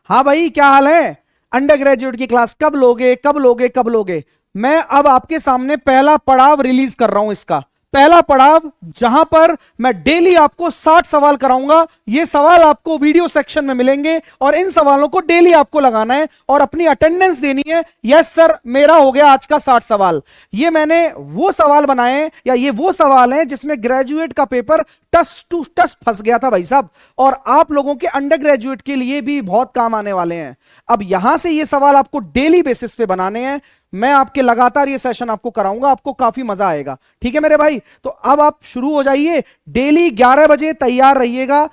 हाँ भाई, क्या हाल है? अंडर ग्रेजुएट की क्लास कब लोगे, कब लोगे, कब लोगे? मैं अब आपके सामने पहला पड़ाव रिलीज कर रहा हूं, इसका पहला पड़ाव, जहां पर मैं डेली आपको 60 सवाल कराऊंगा। ये सवाल आपको वीडियो सेक्शन में मिलेंगे और इन सवालों को डेली आपको लगाना है और अपनी अटेंडेंस देनी है। यस सर, मेरा हो गया आज का 60 सवाल। ये मैंने वो सवाल बनाए हैं, या ये वो सवाल हैं जिसमें ग्रेजुएट का पेपर टस टू टस फंस गया था भाई साहब, और आप लोगों के अंडर ग्रेजुएट के लिए भी बहुत काम आने वाले हैं। अब यहां से ये सवाल आपको डेली बेसिस पे बनाने हैं। मैं आपके लगातार ये सेशन आपको कराऊंगा, आपको काफी मजा आएगा। ठीक है मेरे भाई, तो अब आप शुरू हो जाइए। डेली 11 बजे तैयार रहिएगा।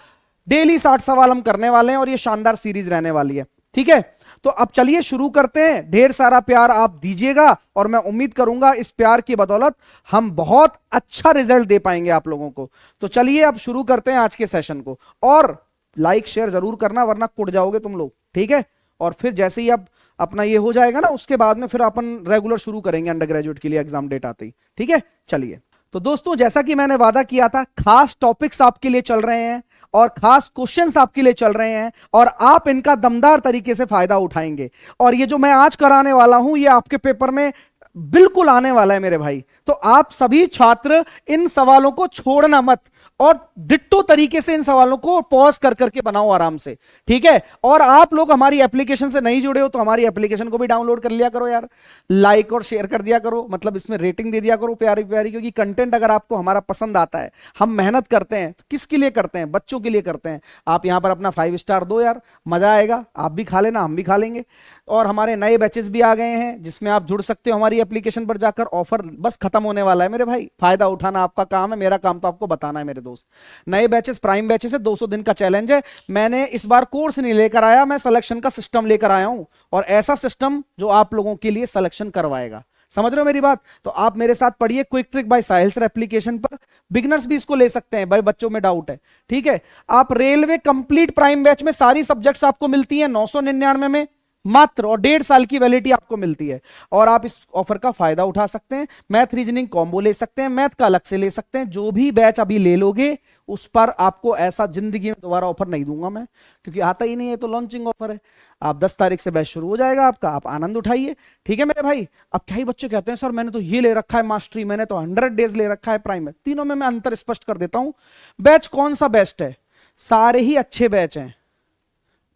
डेली 60 सवाल हम करने वाले हैं और ये शानदार सीरीज रहने वाली है। ठीक है, तो अब चलिए शुरू करते हैं। ढेर सारा प्यार आप दीजिएगा और मैं उम्मीद करूंगा इस प्यार की बदौलत हम बहुत अच्छा रिजल्ट दे पाएंगे आप लोगों को। तो चलिए अब शुरू करते हैं आज के सेशन को, और लाइक शेयर जरूर करना वरना कुट जाओगे तुम लोग। ठीक है, और फिर जैसे ही अब अपना ये हो जाएगा ना, उसके बाद में फिर अपन रेगुलर शुरू करेंगे अंडर ग्रेजुएट के लिए एग्जाम डेट आते ही। ठीक है, चलिए। तो दोस्तों, जैसा कि मैंने वादा किया था, खास टॉपिक्स आपके लिए चल रहे हैं और खास क्वेश्चंस आपके लिए चल रहे हैं और आप इनका दमदार तरीके से फायदा उठाएंगे। और ये जो मैं आज कराने वाला हूं, ये आपके पेपर में बिल्कुल आने वाला है मेरे भाई। तो आप सभी छात्र इन सवालों को छोड़ना मत और डिट्टो तरीके से इन सवालों को पॉज कर करके बनाओ आराम से। ठीक है, और आप लोग हमारी एप्लीकेशन से नहीं जुड़े हो तो हमारी एप्लीकेशन को भी डाउनलोड कर लिया करो यार। लाइक और शेयर कर दिया करो, मतलब इसमें रेटिंग दे दिया करो प्यारी प्यारी, क्योंकि कंटेंट अगर आपको हमारा पसंद आता है, हम मेहनत करते हैं तो किसके लिए करते हैं? बच्चों के लिए करते हैं। आप यहां पर अपना 5 स्टार दो यार, मजा आएगा। आप भी खा लेना, हम भी खा लेंगे। और हमारे नए बैचेस भी आ गए हैं जिसमें आप जुड़ सकते हो हमारी एप्लीकेशन पर जाकर। ऑफर बस खत्म होने वाला है मेरे भाई, फायदा उठाना आपका काम है, मेरा काम तो आपको बताना है मेरे दोस्त। नए बैचेस प्राइम बैचेस है, 200 दिन का चैलेंज है। मैंने इस बार कोर्स नहीं लेकर आया, मैं सिलेक्शन का सिस्टम लेकर आया हूं, और ऐसा सिस्टम जो आप लोगों के लिए सिलेक्शन करवाएगा। समझ रहे हो मेरी बात? तो आप मेरे साथ पढ़िए क्विक ट्रिक बाय साहिल सर एप्लीकेशन पर। बिगनर्स भी इसको ले सकते हैं भाई, बच्चों में डाउट है। ठीक है, आप रेलवे कंप्लीट प्राइम बैच में सारी सब्जेक्ट्स आपको मिलती है 999 में मात्र, और 1.5 साल की वैलिडिटी आपको मिलती है। और आप इस ऑफर का फायदा उठा सकते हैं। मैथ रीजनिंग कॉम्बो ले सकते हैं, मैथ का अलग से ले सकते हैं। जो भी बैच अभी ले लोगे उस पर आपको ऐसा जिंदगी में दोबारा ऑफर नहीं दूंगा मैं, क्योंकि आता ही नहीं है, तो लॉन्चिंग ऑफर है। आप 10 तारीख से बैच शुरू हो जाएगा आपका, आप आनंद उठाइए। ठीक है मेरे भाई। अब क्या ही बच्चे कहते हैं सर मैंने तो ये ले रखा है मास्टरी, मैंने तो 100 डेज ले रखा है प्राइम में। तीनों में मैं अंतर स्पष्ट कर देता हूं। बैच कौन सा बेस्ट है? सारे ही अच्छे बैच हैं,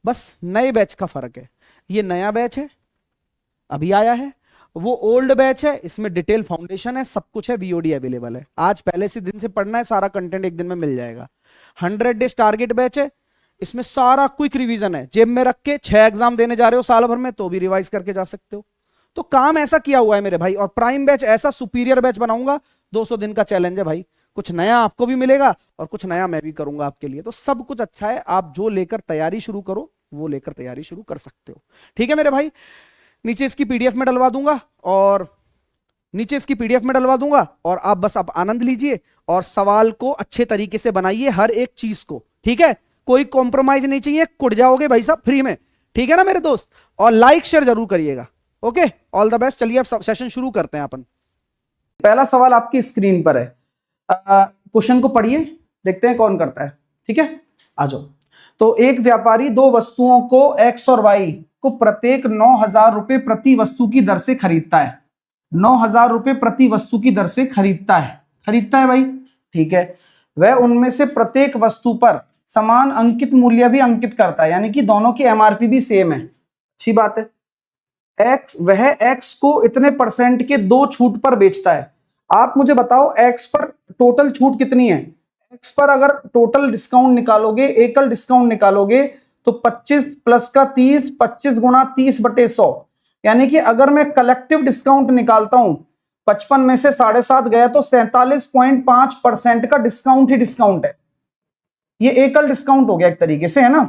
बस नए बैच का फर्क है। ये नया बैच है, अभी आया है। वो ओल्ड बैच है, इसमें डिटेल फाउंडेशन है, सब कुछ है, वीओडी अवेलेबल है। आज पहले से दिन से पढ़ना है, सारा कंटेंट एक दिन में मिल जाएगा। 100 डेज टारगेट बैच है, इसमें सारा क्विक रिवीजन है। जेब में रख के 6 एग्जाम देने जा रहे हो साल भर में तो भी रिवाइज करके जा सकते हो। तो काम ऐसा किया हुआ है मेरे भाई। और प्राइम बैच ऐसा सुपीरियर बैच बनाऊंगा, 200 दिन का चैलेंज है भाई। कुछ नया आपको भी मिलेगा और कुछ नया मैं भी करूंगा आपके लिए। तो सब कुछ अच्छा है, आप जो लेकर तैयारी शुरू करो वो लेकर तैयारी शुरू कर सकते हो। ठीक है मेरे भाई, नीचे इसकी पीडीएफ में डलवा दूंगा, और नीचे इसकी पीडीएफ में डलवा दूंगा, और आप बस आप आनंद लीजिए और सवाल को अच्छे तरीके से बनाइए, हर एक चीज को। ठीक है, कोई कॉम्प्रोमाइज नहीं चाहिए, कुट जाओगे भाई साहब फ्री में। ठीक है ना मेरे दोस्त? और लाइक शेयर जरूर करिएगा। Okay, all the best. चलिए अब सेशन शुरू करते हैं अपन। पहला सवाल आपकी स्क्रीन पर है, क्वेश्चन को पढ़िए, देखते हैं कौन करता है। ठीक है, आ जाओ। तो एक व्यापारी दो वस्तुओं को एक्स और वाई को प्रत्येक 9,000 रुपए प्रति वस्तु की दर से खरीदता है। 9,000 रुपए प्रति वस्तु की दर से खरीदता है भाई। ठीक है, वह उनमें से प्रत्येक वस्तु पर समान अंकित मूल्य भी अंकित करता है, यानी कि दोनों की एमआरपी भी सेम है। अच्छी बात है। वह एक्स को इतने परसेंट के 2 छूट पर बेचता है। आप मुझे बताओ एक्स पर टोटल छूट कितनी है? एक्स पर अगर टोटल डिस्काउंट निकालोगे, एकल डिस्काउंट निकालोगे, तो 25 प्लस का 30, 25 गुना 30/100, यानी कि अगर मैं कलेक्टिव डिस्काउंट निकालता हूं, 55 में से 7.5 गया तो 47.5% का डिस्काउंट ही डिस्काउंट है। ये एकल डिस्काउंट हो गया एक तरीके से, है ना?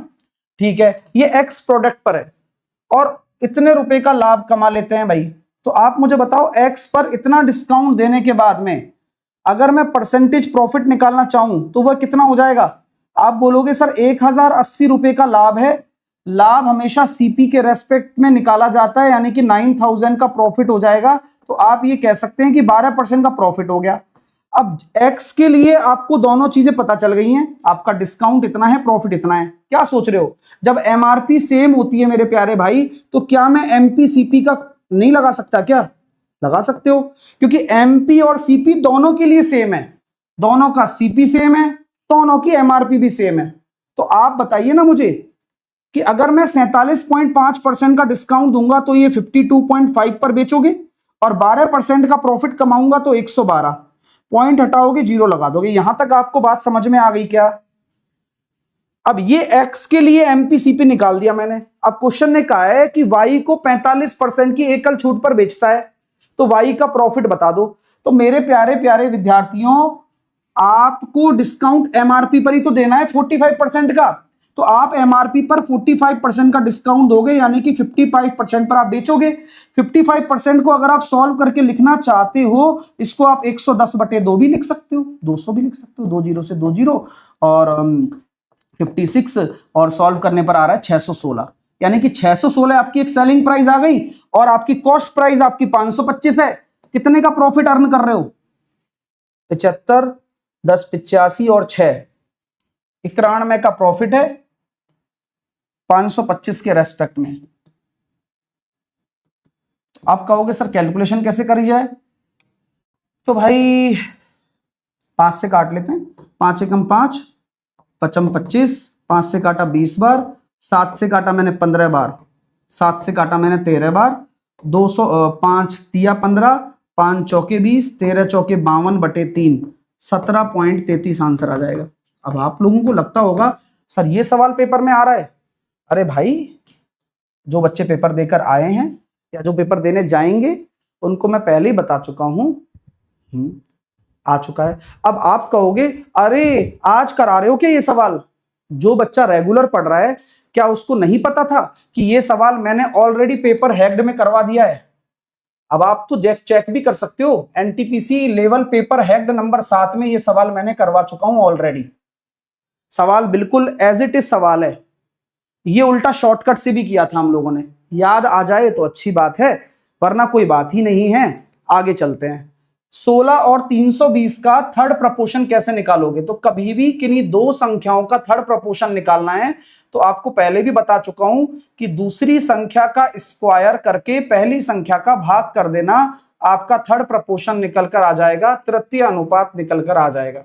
ठीक है, ये एक्स प्रोडक्ट पर है और इतने रुपए का लाभ कमा लेते हैं भाई। तो आप मुझे बताओ एक्स पर इतना डिस्काउंट देने के बाद में अगर मैं परसेंटेज प्रॉफिट निकालना चाहूं तो वह कितना हो जाएगा? आप बोलोगे सर 1080 रुपए का लाभ है। लाभ हमेशा सीपी के रेस्पेक्ट में निकाला जाता है, यानी कि 9000 का प्रॉफिट हो जाएगा। तो आप ये कह सकते हैं कि 12% का प्रॉफिट हो गया। अब x के लिए आपको दोनों चीजें पता चल गई हैं, आपका डिस्काउंट इतना है, प्रॉफिट इतना है। क्या सोच रहे हो, जब एमआरपी सेम होती है मेरे प्यारे भाई, तो क्या मैं एमपीसीपी का नहीं लगा सकता? क्या लगा सकते हो, क्योंकि एमपी और सीपी दोनों के लिए सेम है, दोनों का सीपी सेम है, दोनों की एमआरपी भी सेम है। तो आप बताइए ना मुझे कि अगर मैं 47.5% का डिस्काउंट दूंगा तो ये 52.5 पर बेचोगे, और 12% का प्रॉफिट कमाऊंगा तो 112, पॉइंट हटाओगे, जीरो लगा दोगे। यहां तक आपको बात समझ में आ गई क्या? अब ये x के लिए एमपीसीपी निकाल दिया मैंने। अब क्वेश्चन ने कहा है कि y को 45% की एकल छूट पर बेचता है, तो y का प्रॉफिट बता दो। तो मेरे प्यारे प्यारे विद्यार्थियों, आपको डिस्काउंट एमआरपी पर ही तो देना है 45% का, तो आप एमआरपी पर 45% का डिस्काउंट दोगे, यानी कि 55% पर आप बेचोगे। 55% को अगर आप सॉल्व करके लिखना चाहते हो, इसको आप 110/2 भी लिख सकते हो, 200 भी लिख सकते हो, 2 जीरो से 2 जीरो और 56, और सॉल्व करने पर आ रहा है 616, यानी कि 616 आपकी एक सेलिंग प्राइस आ गई, और आपकी कॉस्ट प्राइस आपकी 525 है। कितने का प्रॉफिट अर्न कर रहे हो? 75, 10 85 और 6 91 का प्रॉफिट है 525 के रेस्पेक्ट में। आप कहोगे सर कैलकुलेशन कैसे करी जाए? तो भाई 5 से काट लेते हैं, 5 एकम 5, 5 25, 5 से काटा 20 बार, 7 से काटा मैंने 15 बार, 7 से काटा मैंने 13 बार, 200 5 तिया 15, 5 चौके 20, 13 चौके 52/3, 17.33 आंसर आ जाएगा। अब आप लोगों को लगता होगा सर ये सवाल पेपर में आ रहा है। अरे भाई, जो बच्चे पेपर देकर आए हैं या जो पेपर देने जाएंगे उनको मैं पहले ही बता चुका हूं, आ चुका है। अब आप कहोगे अरे आज करा रहे हो क्या ये सवाल? जो बच्चा रेगुलर पढ़ रहा है, क्या उसको नहीं पता था कि ये सवाल मैंने ऑलरेडी पेपर हैक्ड में करवा दिया है? अब आप तो चेक भी कर सकते हो, NTPC level paper hacked number 7 में ये सवाल मैंने करवा चुका हूं ऑलरेडी। सवाल बिल्कुल एज इट इज सवाल है, ये उल्टा शॉर्टकट से भी किया था हम लोगों ने। याद आ जाए तो अच्छी बात है, वरना कोई बात ही नहीं है। आगे चलते हैं। 16 और 320 का थर्ड प्रपोर्शन कैसे निकालोगे? तो कभी भी किन्हीं दो संख्याओं का थर्ड प्रपोर्शन निकालना है तो आपको पहले भी बता चुका हूं कि दूसरी संख्या का स्क्वायर करके पहली संख्या का भाग कर देना, आपका थर्ड प्रपोर्शन निकल कर आ जाएगा, तृतीय अनुपात निकल कर आ जाएगा,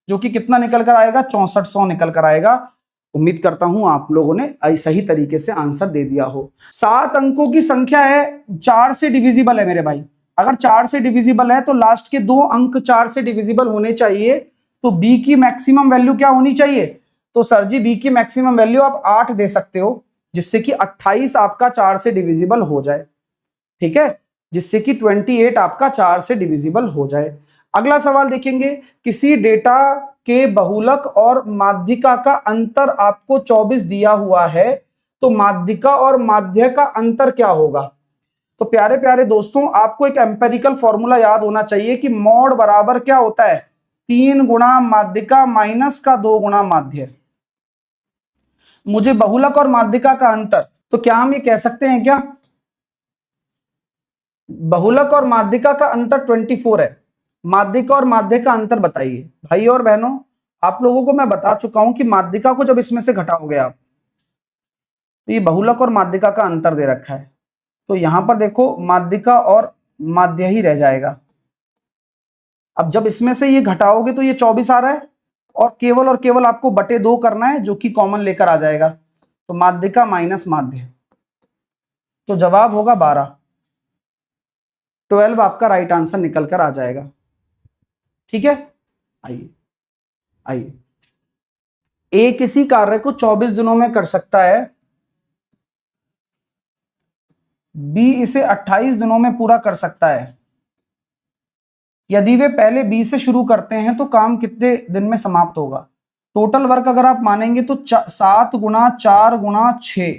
जो कि कितना निकल कर आएगा? 6400 निकल कर आएगा। उम्मीद करता हूं आप लोगों ने सही तरीके से आंसर दे दिया हो। 7 अंकों की संख्या है, 4 से डिविजिबल है मेरे भाई। अगर 4 से डिविजिबल है तो लास्ट के 2 अंक 4 से डिविजिबल होने चाहिए, तो बी की मैक्सिमम वैल्यू क्या होनी चाहिए? तो सर जी बी की मैक्सिमम वैल्यू आप 8 दे सकते हो, जिससे कि 28 आपका 4 से डिविजिबल हो जाए, ठीक है, जिससे कि 28 आपका 4 से डिविजिबल हो जाए। अगला सवाल देखेंगे, किसी डेटा के बहुलक और माध्यिका का अंतर आपको 24 दिया हुआ है, तो माध्यिका और माध्य का अंतर क्या होगा? तो प्यारे प्यारे दोस्तों, आपको एक एम्पेरिकल फॉर्मूला याद होना चाहिए कि मॉड बराबर क्या होता है? 3 गुणा माध्यिका माइनस का 2 गुणा माध्य। मुझे बहुलक और माध्यिका का अंतर, तो क्या हम ये कह सकते हैं क्या बहुलक और माध्यिका का अंतर 24 है? माध्यिका और माध्य का अंतर बताइए। भाई और बहनों, आप लोगों को मैं बता चुका हूं कि माध्यिका को जब इसमें से घटाओगे आप, तो ये बहुलक और माध्यिका का अंतर दे रखा है, तो यहां पर देखो माध्यिका और माध्य ही रह जाएगा। अब जब इसमें से ये घटाओगे तो ये 24 आ रहा है, और केवल आपको बटे 2 करना है, जो कि कॉमन लेकर आ जाएगा, तो माध्यिका माइनस माध्य, तो जवाब होगा 12। 12 आपका राइट आंसर निकल कर आ जाएगा, ठीक है। आइए आइए, ए किसी कार्य को 24 दिनों में कर सकता है, बी इसे 28 दिनों में पूरा कर सकता है। यदि वे पहले बी से शुरू करते हैं तो काम कितने दिन में समाप्त होगा? टोटल वर्क अगर आप मानेंगे तो 7 गुणा 4 गुणा 6,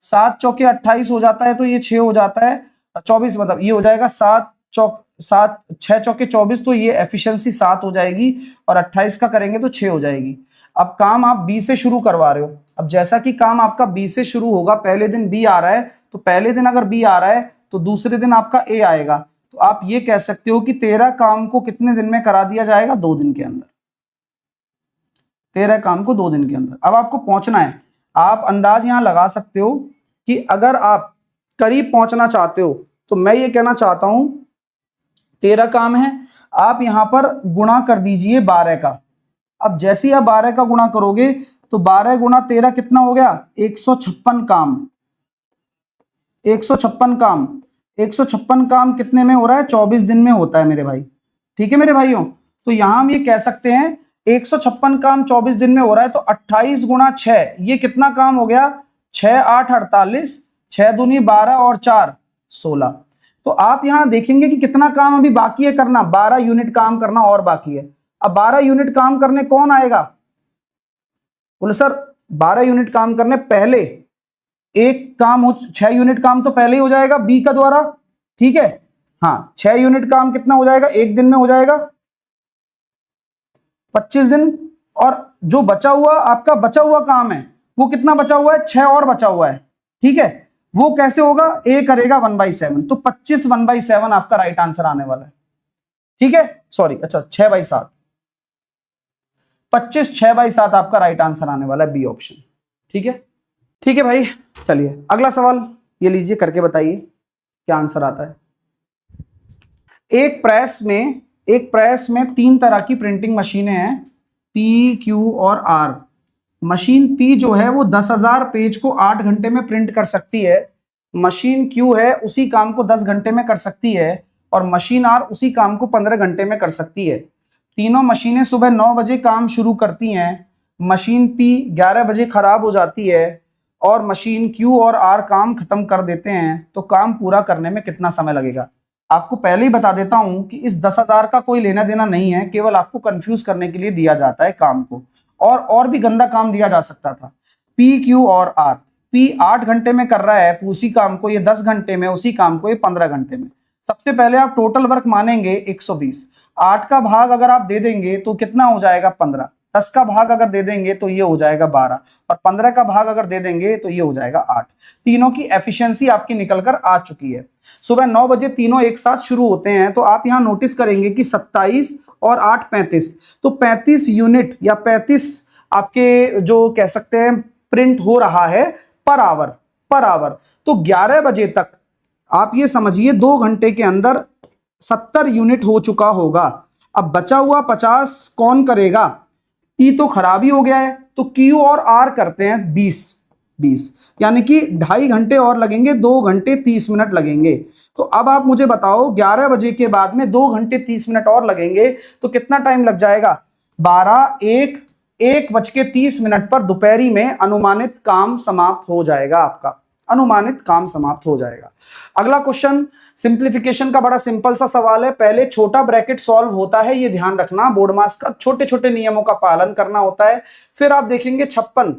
7 चौके 28 हो जाता है, तो ये 6 हो जाता है, 24 मतलब ये हो जाएगा 7 6 चौके 24, तो ये एफिशिएंसी 7 हो जाएगी, और 28 का करेंगे तो 6 हो जाएगी। अब काम आप बी से शुरू करवा रहे हो, अब जैसा कि काम आपका बी से शुरू होगा, पहले दिन बी आ रहा है, तो पहले दिन अगर बी आ रहा है तो दूसरे दिन आपका ए आएगा, तो आप ये कह सकते हो कि 13 काम को कितने दिन में करा दिया जाएगा? 2 दिन के अंदर। 13 काम को 2 दिन के अंदर। अब आपको पहुंचना है, आप अंदाज यहां लगा सकते हो कि अगर आप करीब पहुंचना चाहते हो तो मैं ये कहना चाहता हूं 13 काम है, आप यहां पर गुणा कर दीजिए 12 का। अब जैसे ही आप 12 का गुणा करोगे तो 12 गुणा 13 कितना हो गया? 156 काम। 156 काम, 156 काम कितने में हो रहा है? 24 दिन में होता है मेरे भाई। ठीक है मेरे भाइयों, तो यहां हम ये कह सकते हैं 156 काम 24 दिन में हो रहा है, तो 28 गुणा 6 ये कितना काम हो गया? 6 8 48, 6 दूनी 12 और 4 16। तो आप यहां देखेंगे कि कितना काम अभी बाकी है करना, 12 यूनिट काम करना और बाकी है। अब 12 यूनिट काम करने कौन आएगा? बोले सर 12 यूनिट काम करने पहले एक काम हो, 6 यूनिट काम तो पहले ही हो जाएगा बी का द्वारा। ठीक है, हाँ 6 यूनिट काम कितना हो जाएगा? एक दिन में हो जाएगा 25 दिन। और जो बचा हुआ आपका बचा हुआ काम है वो कितना बचा हुआ है? 6 और बचा हुआ है। ठीक है, वो कैसे होगा? ए करेगा 1/7, तो 25 1/7 आपका राइट आंसर आने वाला है। ठीक है, सॉरी, अच्छा 6/7, 25 6/7 आपका राइट आंसर आने वाला है, बी ऑप्शन। ठीक है, ठीक है भाई, चलिए अगला सवाल ये लीजिए, करके बताइए क्या आंसर आता है। एक प्रेस में 3 तरह की प्रिंटिंग मशीनें हैं, पी, क्यू और आर। मशीन पी जो है वो 10,000 पेज को 8 घंटे में प्रिंट कर सकती है। मशीन क्यू है उसी काम को 10 घंटे में कर सकती है, और मशीन आर उसी काम को 15 घंटे में कर सकती है। तीनों मशीनें सुबह 9 बजे काम शुरू करती हैं। मशीन पी 11 बजे खराब हो जाती है और मशीन क्यू और आर काम खत्म कर देते हैं, तो काम पूरा करने में कितना समय लगेगा? आपको पहले ही बता देता हूं कि इस 10,000 का कोई लेना देना नहीं है, केवल आपको कंफ्यूज करने के लिए दिया जाता है काम को, और भी गंदा काम दिया जा सकता था। पी, क्यू और आर, पी 8 घंटे में कर रहा है उसी काम को, ये 10 घंटे में, उसी काम को ये 15 घंटे में। सबसे पहले आप टोटल वर्क मानेंगे 120। 8 का भाग अगर आप दे देंगे तो कितना हो जाएगा? 15। 10 का भाग अगर दे देंगे तो ये हो जाएगा 12, और 15 का भाग अगर दे देंगे तो ये हो जाएगा 8। तीनों की एफिशिएंसी आपकी निकल कर आ चुकी है। सुबह 9 बजे तीनों एक साथ शुरू होते हैं, तो आप यहां नोटिस करेंगे कि 27 और 8 35, तो 35 यूनिट या 35 आपके जो कह सकते हैं प्रिंट हो रहा है पर आवर। तो 11 बजे तक आप ये समझिए 2 घंटे के अंदर 70 यूनिट हो चुका होगा। अब बचा हुआ 50 कौन करेगा? पी तो खराब ही हो गया है, तो क्यू और आर करते हैं 20, यानी कि 2.5 घंटे और लगेंगे, 2 घंटे 30 मिनट लगेंगे। तो अब आप मुझे बताओ 11 बजे के बाद में 2 घंटे 30 मिनट और लगेंगे तो कितना टाइम लग जाएगा? 12 1 बज के 30 मिनट पर दोपहरी में अनुमानित काम समाप्त हो जाएगा आपका, अनुमानित काम समाप्त हो जाएगा। अगला क्वेश्चन सिंप्लीफिकेशन का बड़ा सिंपल सा सवाल है। पहले छोटा ब्रैकेट सॉल्व होता है, ये ध्यान रखना, बोर्ड मास का छोटे छोटे नियमों का पालन करना होता है। फिर आप देखेंगे 56,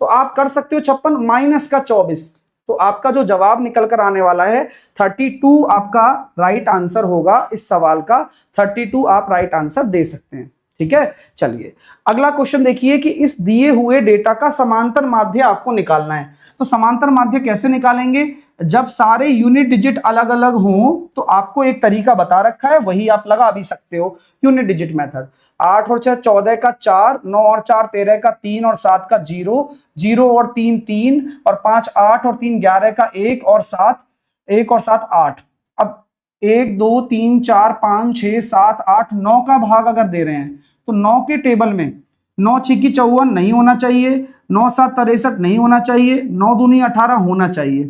तो आप कर सकते हो 56 माइनस का 24, तो आपका जो जवाब निकल कर आने वाला है 32 आपका राइट आंसर होगा इस सवाल का। 32 आप राइट आंसर दे सकते हैं। ठीक है, चलिए अगला क्वेश्चन देखिए कि इस दिए हुए डेटा का समांतर माध्य आपको निकालना है। तो समांतर माध्य कैसे निकालेंगे? जब सारे यूनिट डिजिट अलग अलग हों तो आपको एक तरीका बता रखा है, वही आप लगा भी सकते हो, यूनिट डिजिट मेथड। 8 और 6 14 का 4, 9 और 4 13 का 3 और 7 का 0, 0 और 3 3, और 5 8 और 3 11 का 1 और 7, 1 और 7 8। अब 1 2 3 4 5 6 7 8 9 का भाग अगर दे रहे हैं तो 9 के टेबल में 9 छिकी 54 नहीं होना चाहिए, 9 7 63 नहीं होना चाहिए, 9 दूनी 18 होना चाहिए।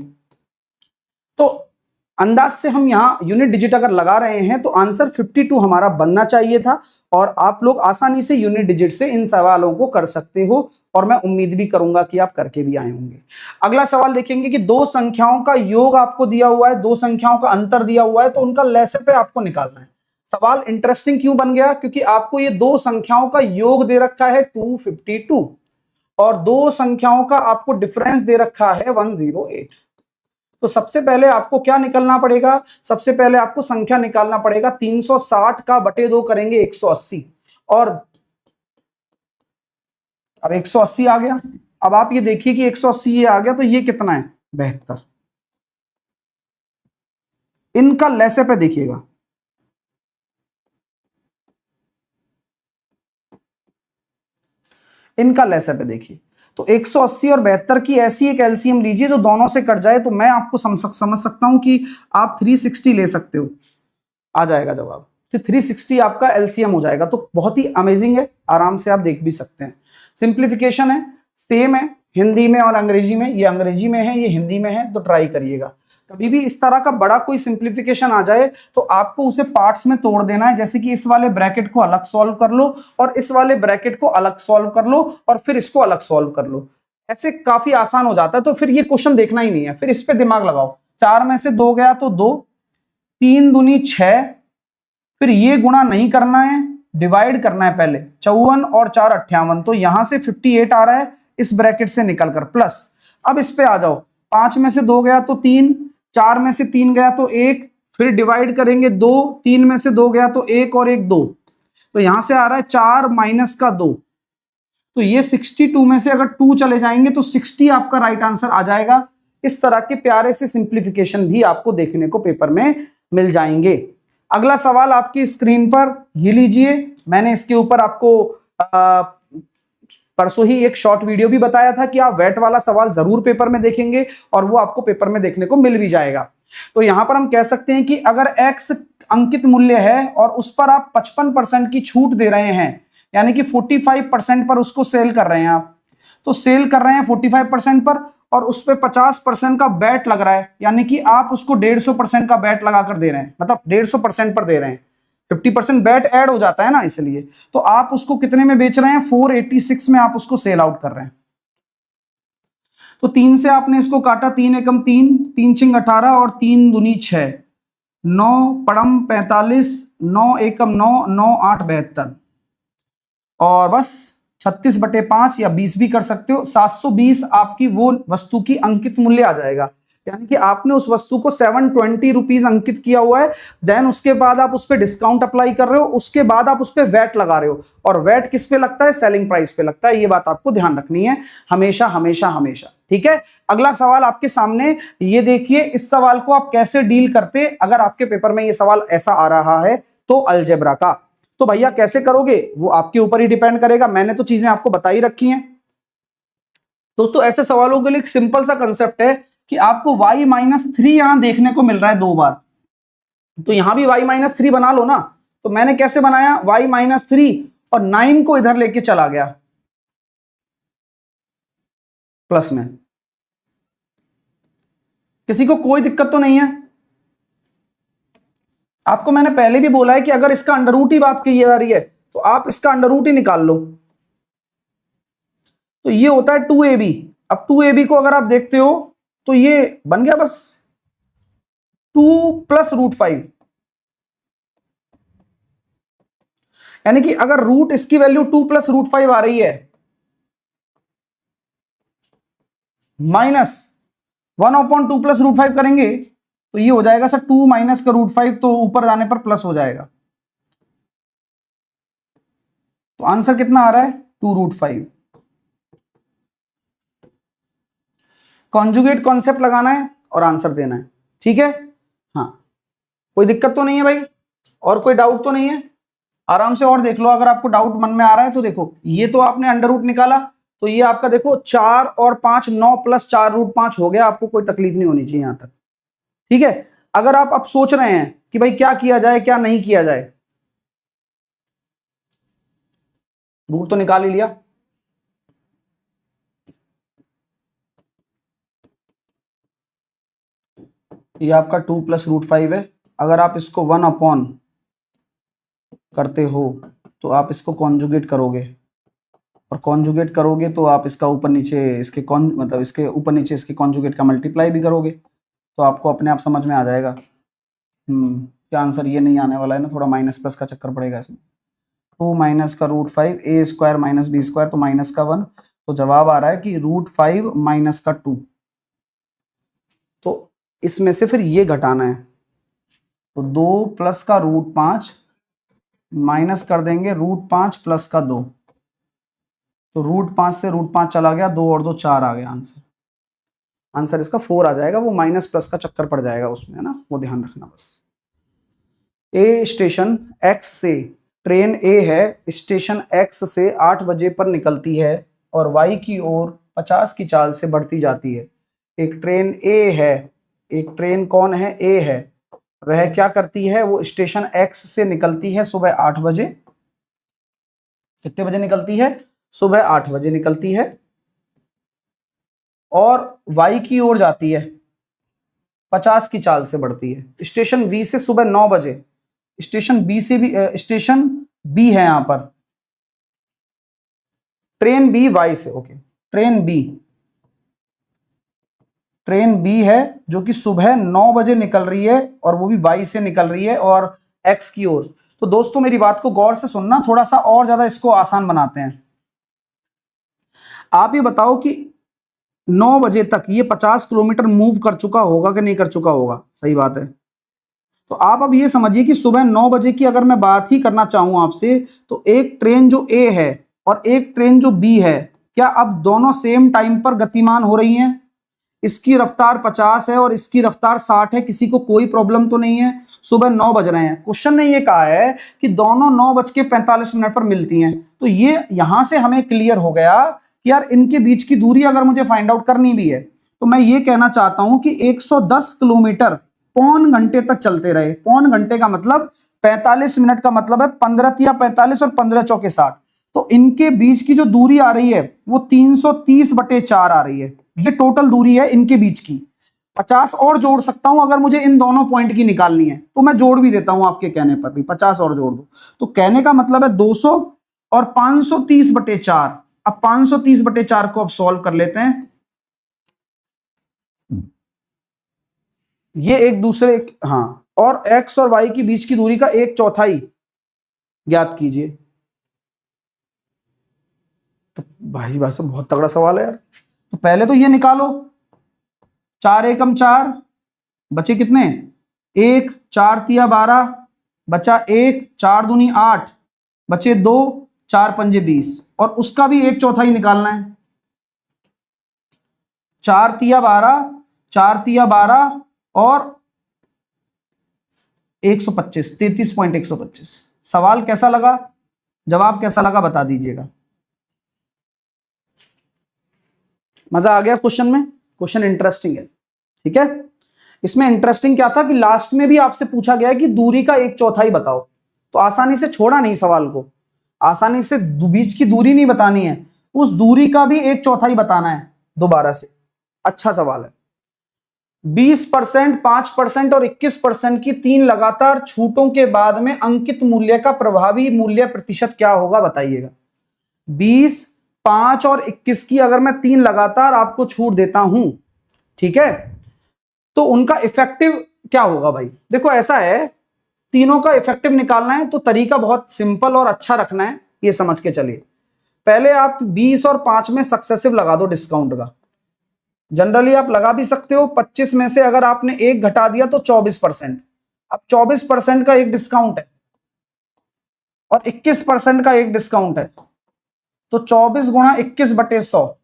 तो अंदाज से हम यहां यूनिट डिजिट अगर लगा रहे हैं तो आंसर 52 हमारा बनना चाहिए था, और आप लोग आसानी से यूनिट डिजिट से इन सवालों को कर सकते हो, और मैं उम्मीद भी करूंगा कि आप करके भी आए होंगे। अगला सवाल देखेंगे कि दो संख्याओं का योग आपको दिया हुआ है, दो संख्याओं का अंतर दिया हुआ है, तो उनका लसागु पे आपको निकालना है। सवाल इंटरेस्टिंग क्यों बन गया? क्योंकि आपको ये दो संख्याओं का योग दे रखा है 252, और दो संख्याओं का आपको डिफरेंस दे रखा है 108। तो सबसे पहले आपको क्या निकलना पड़ेगा? सबसे पहले आपको संख्या निकालना पड़ेगा 360 का बटे 2 करेंगे 180, और अब 180 आ गया। अब आप ये देखिए कि 180 ये आ गया, तो ये कितना है? 72। इनका लैसे पे देखिएगा, इनका लैसे पे देखिए। तो 180 और 72 की ऐसी एक एलसीएम लीजिए जो दोनों से कट जाए, तो मैं आपको समझ सकता हूं कि आप 360 ले सकते हो, आ जाएगा जवाब। तो 360 आपका एलसीएम हो जाएगा। तो बहुत ही अमेजिंग है, आराम से आप देख भी सकते हैं। सिंप्लीफिकेशन है, सेम है हिंदी में और अंग्रेजी में। ये अंग्रेजी में है, ये हिंदी में है, तो ट्राई करिएगा। कभी भी इस तरह का बड़ा कोई सिंप्लीफिकेशन आ जाए तो आपको उसे पार्ट्स में तोड़ देना है। जैसे कि इस वाले ब्रैकेट को अलग सॉल्व कर लो और इस वाले ब्रैकेट को अलग सॉल्व कर लो और फिर इसको अलग सॉल्व कर लो। ऐसे काफी आसान हो जाता है। तो फिर ये क्वेश्चन देखना ही नहीं है, फिर इस पे दिमाग लगाओ। 4 में से 2 गया तो 2, 3 दूनी 6, फिर ये गुणा नहीं करना है, डिवाइड करना है पहले। 54 और 4 58, तो यहां से 58 आ रहा है इस ब्रैकेट से निकलकर, प्लस अब इस पे आ जाओ। 5 में से 2 गया तो 3, 4 में से 3 गया तो 1, फिर डिवाइड करेंगे 2, 3 में से 2 गया तो 1 और 1 2, तो यहां से आ रहा है 4 माइनस का 2। तो ये 62 में से अगर 2 चले जाएंगे तो 60 आपका राइट आंसर आ जाएगा। इस तरह के प्यारे से सिंप्लीफिकेशन भी आपको देखने को पेपर में मिल जाएंगे। अगला सवाल आपकी स्क्रीन पर ये लीजिए। मैंने इसके ऊपर आपको परसों ही एक शॉर्ट वीडियो भी बताया था कि आप वेट वाला सवाल जरूर पेपर में देखेंगे और वो आपको पेपर में देखने को मिल भी जाएगा। तो यहां पर हम कह सकते हैं कि अगर x अंकित मूल्य है और उस पर आप 55% की छूट दे रहे हैं, यानी कि 45% पर उसको सेल कर रहे हैं आप, तो सेल कर रहे हैं 45% पर और उस पर 50% का बैट लग रहा है, यानी कि आप उसको 150% का बैट लगाकर दे रहे हैं, मतलब 150% पर दे रहे हैं। 50% बैट ऐड हो जाता है ना, इसलिए। तो आप उसको कितने में बेच रहे हैं? 486 में आप उसको सेल आउट कर रहे हैं। तो 3 से आपने इसको काटा, 3 एकम 3, 3 छिंग 18 और 3 दूनी 6, 9 पड़म 45, 9 एकम 9, 9 8 72, और बस 36/5 या 20 भी कर सकते हो। 720 आपकी वो वस्तु की अंकित मूल्य आ जाएगा, यानी कि आपने उस वस्तु को 720 रुपीज अंकित किया हुआ है। देन उसके बाद आप उस पर डिस्काउंट अप्लाई कर रहे हो, उसके बाद आप उस पर वैट लगा रहे हो, और वैट किस पे लगता है? सेलिंग प्राइस पे लगता है। ये बात आपको ध्यान रखनी है हमेशा हमेशा हमेशा, ठीक है। अगला सवाल आपके सामने, ये देखिए। इस सवाल को आप कैसे डील करते अगर आपके पेपर में ये सवाल ऐसा आ रहा है तो अलजेब्रा का, तो भैया कैसे करोगे वो आपके ऊपर ही डिपेंड करेगा। मैंने तो चीजें आपको बताई रखी हैं दोस्तों। ऐसे सवालों के लिए एक सिंपल सा कंसेप्ट है कि आपको y-3 यहां देखने को मिल रहा है 2 बार, तो यहां भी y-3 बना लो ना। तो मैंने कैसे बनाया? y-3 और 9 को इधर लेके चला गया प्लस में। किसी को कोई दिक्कत तो नहीं है? आपको मैंने पहले भी बोला है कि अगर इसका अंडर रूट ही बात की जा रही है तो आप इसका अंडर रूट ही निकाल लो। तो ये होता है 2ab। अब 2ab को अगर आप देखते हो तो ये बन गया बस 2 + √5, यानी कि अगर रूट इसकी वैल्यू 2 + √5 आ रही है, माइनस 1/2 + √5 करेंगे तो ये हो जाएगा सर 2 माइनस का √5, तो ऊपर जाने पर प्लस हो जाएगा। तो आंसर कितना आ रहा है? 2√5। कॉन्जुगेट कॉन्सेप्ट लगाना है और आंसर देना है, ठीक है। हाँ, कोई दिक्कत तो नहीं है भाई? और कोई डाउट तो नहीं है? आराम से और देख लो। अगर आपको डाउट मन में आ रहा है तो देखो, ये तो आपने अंडर रूट निकाला, तो ये आपका देखो 4 और 5 9 + 4√5 हो गया। आपको कोई तकलीफ नहीं होनी चाहिए यहां तक, ठीक है। अगर आप अब सोच रहे हैं कि भाई क्या किया जाए क्या नहीं किया जाए, रूट तो निकाल ही लिया। ये आपका 2 + √5 है। अगर आप इसको 1/, करते हो तो आप इसको कॉन्जुगेट करोगे, और कॉन्जुगेट करोगे तो आप इसका ऊपर नीचे इसके मतलब इसके ऊपर नीचे इसके कॉन्जुगेट का मल्टीप्लाई भी करोगे, तो आपको अपने आप समझ में आ जाएगा। क्या आंसर ये नहीं आने वाला है ना, थोड़ा माइनस प्लस का चक्कर पड़ेगा इसमें। 2 माइनस का √5, a² - b² तो माइनस का 1, तो जवाब आ रहा है कि √5 माइनस का 2। तो इसमें से फिर ये घटाना है, तो 2 + का √5 माइनस कर देंगे √5 + का 2, तो √5 से √5 चला गया, 2 और 2 4 आ गया आंसर। आंसर इसका 4 आ जाएगा, वो माइनस प्लस का चक्कर पड़ जाएगा उसमें, है ना, वो ध्यान रखना बस। ए स्टेशन एक्स से, ट्रेन ए है, स्टेशन एक्स से 8 बजे पर निकलती है और वाई की ओर 50 की चाल से बढ़ती जाती है। एक ट्रेन ए है, एक ट्रेन कौन है, ए है, वह क्या करती है, वो स्टेशन एक्स से निकलती है सुबह 8 बजे। कितने बजे निकलती है, सुबह 8 बजे निकलती है, और वाई की ओर जाती है, 50 की चाल से बढ़ती है। स्टेशन बी से सुबह 9 बजे, स्टेशन बी से भी स्टेशन बी है यहां पर, ट्रेन बी वाई से, ओके, ट्रेन बी है जो कि सुबह 9 बजे निकल रही है और वो भी वाई से निकल रही है और एक्स की ओर। तो दोस्तों मेरी बात को गौर से सुनना, थोड़ा सा और ज्यादा इसको आसान बनाते हैं। आप ये बताओ कि 9 बजे तक ये 50 किलोमीटर मूव कर चुका होगा कि नहीं कर चुका होगा, सही बात है। तो आप अब ये समझिए कि सुबह 9 बजे की अगर मैं बात ही करना चाहूं आपसे, तो एक ट्रेन जो ए है और एक ट्रेन जो बी है, क्या अब दोनों सेम टाइम पर गतिमान हो रही हैं? इसकी रफ्तार 50 है और इसकी रफ्तार 60 है, किसी को कोई प्रॉब्लम तो नहीं है। सुबह 9 बज रहे हैं, क्वेश्चन ने ये कहा है कि दोनों 9:45 पर मिलती हैं, तो ये यहां से हमें क्लियर हो गया कि यार इनके बीच की दूरी अगर मुझे फाइंड आउट करनी भी है, तो मैं ये कहना चाहता हूं कि 110 किलोमीटर पौन घंटे तक चलते रहे। पौन घंटे का मतलब 45 मिनट का मतलब है 15 या 45 और 15 चौके 60, तो इनके बीच की जो दूरी आ रही है वो 330/4 आ रही है। ये टोटल दूरी है इनके बीच की। 50 और जोड़ सकता हूं अगर मुझे इन दोनों पॉइंट की निकालनी है, तो मैं जोड़ भी देता हूं आपके कहने पर भी, 50 और जोड़ दो। तो कहने का मतलब है 200 और 530/4। अब 530/4 को अब सॉल्व कर लेते हैं। ये एक दूसरे, हाँ, और x और y की बीच की दूरी का 1/4 ज्ञात कीजिए। तो भाई साहब बहुत तगड़ा सवाल है यार। तो पहले तो ये निकालो, 4 एकम 4, बचे कितने, 1, 4 तिया 12, बचा 1, 4 दूनी 8, बचे 2, 4 पंजे 20, और उसका भी 1/4 निकालना है। 4 तिया 12, 4 तिया 12 और 125, 33.125। सवाल कैसा लगा, जवाब कैसा लगा बता दीजिएगा। मजा आ गया क्वेश्चन में? क्वेश्चन इंटरेस्टिंग है, ठीक है। इसमें इंटरेस्टिंग क्या था कि लास्ट में भी आपसे पूछा गया है कि दूरी का 1/4 बताओ, तो आसानी से छोड़ा नहीं सवाल को, आसानी से बीच की दूरी नहीं बतानी है, उस दूरी का भी 1/4 बताना है दोबारा से। अच्छा सवाल है। 20%, 5% और 21% की 3 लगातार छूटों के बाद में अंकित मूल्य का प्रभावी मूल्य प्रतिशत क्या होगा, बताइएगा। 20, 5 और 21 की अगर मैं 3 लगातार आपको छूट देता हूं, ठीक है, तो उनका इफेक्टिव क्या होगा भाई। देखो ऐसा है, तीनों का इफेक्टिव निकालना है तो तरीका बहुत सिंपल और अच्छा रखना है, ये समझ के चलिए। पहले आप 20 और 5 में सक्सेसिव लगा दो डिस्काउंट का। जनरली आप लगा भी सकते हो, 25 में से अगर आपने 1 घटा दिया तो 24%। अब 24% का एक डिस्काउंट है और 21% का एक डिस्काउंट है, तो 24 गुणा 21/100।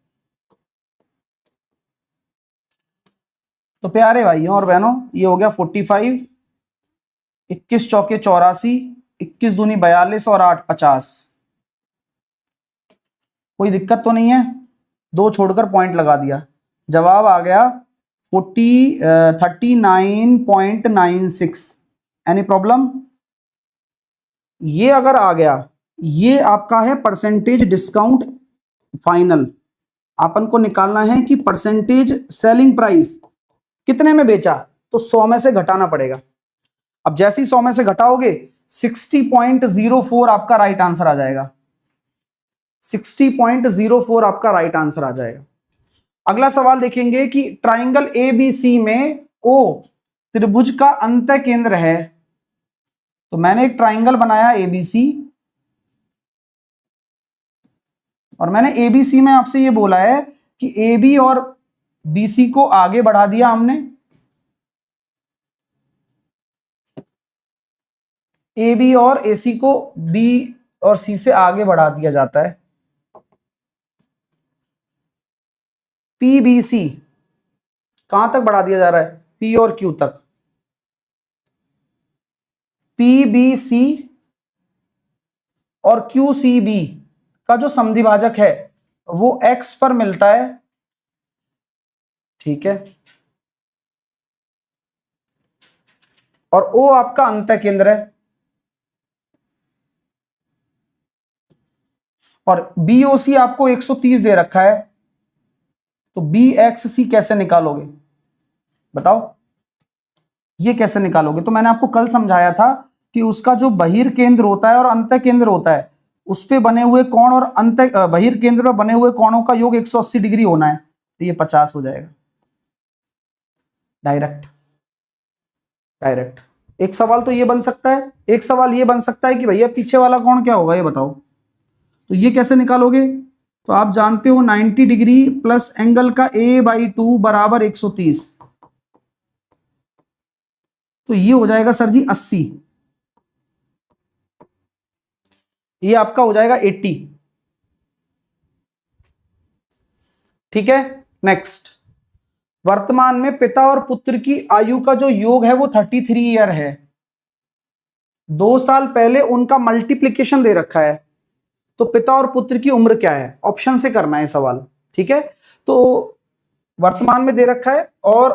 तो प्यारे भाइयों और बहनों, ये हो गया 45, 21 चौके 84, 21 दूनी 42 और 8 50। कोई दिक्कत तो नहीं है? 2 छोड़कर पॉइंट लगा दिया, जवाब आ गया 39.96। Any problem? ये अगर आ गया, ये आपका है परसेंटेज डिस्काउंट फाइनल। अपन को निकालना है कि परसेंटेज सेलिंग प्राइस कितने में बेचा, तो 100 में से घटाना पड़ेगा। अब जैसे ही 100 में से घटाओगे 60.04 आपका राइट आंसर आ जाएगा। 60.04 आपका राइट आंसर आ जाएगा। अगला सवाल देखेंगे कि ट्राइंगल एबीसी में ओ त्रिभुज का अंतः केंद्र है। तो मैंने एक ट्राइंगल बनाया एबीसी, और मैंने एबीसी में आपसे ये बोला है कि एबी और बीसी को आगे बढ़ा दिया हमने, एबी और एसी को बी और सी से आगे बढ़ा दिया जाता है। पीबीसी कहां तक बढ़ा दिया जा रहा है, P और Q तक। PBC और QCB का जो समद्विभाजक है वो X पर मिलता है, ठीक है, और O आपका अंतः केंद्र है, और BOC आपको 130 दे रखा है, तो BXC कैसे निकालोगे बताओ, ये कैसे निकालोगे? तो मैंने आपको कल समझाया था कि उसका जो बहिर् केंद्र होता है और अंतः केंद्र होता है उस पे बने हुए कोण और अंतः बहिर् केंद्र पर बने हुए कोणों का योग 180 डिग्री होना है, तो ये 50 हो जाएगा। डायरेक्ट डायरेक्ट एक सवाल तो ये बन सकता है, एक सवाल ये बन सकता है कि भैया पीछे वाला कोण क्या होगा ये बताओ, तो ये कैसे निकालोगे? तो आप जानते हो 90 डिग्री प्लस एंगल का A/2 बराबर 130, तो ये हो जाएगा सर जी 80, ये आपका हो जाएगा 80, ठीक है। नेक्स्ट, वर्तमान में पिता और पुत्र की आयु का जो योग है वो 33 ईयर है। 2 साल पहले उनका मल्टीप्लिकेशन दे रखा है, तो पिता और पुत्र की उम्र क्या है? ऑप्शन से करना है सवाल, ठीक है। तो वर्तमान में दे रखा है, और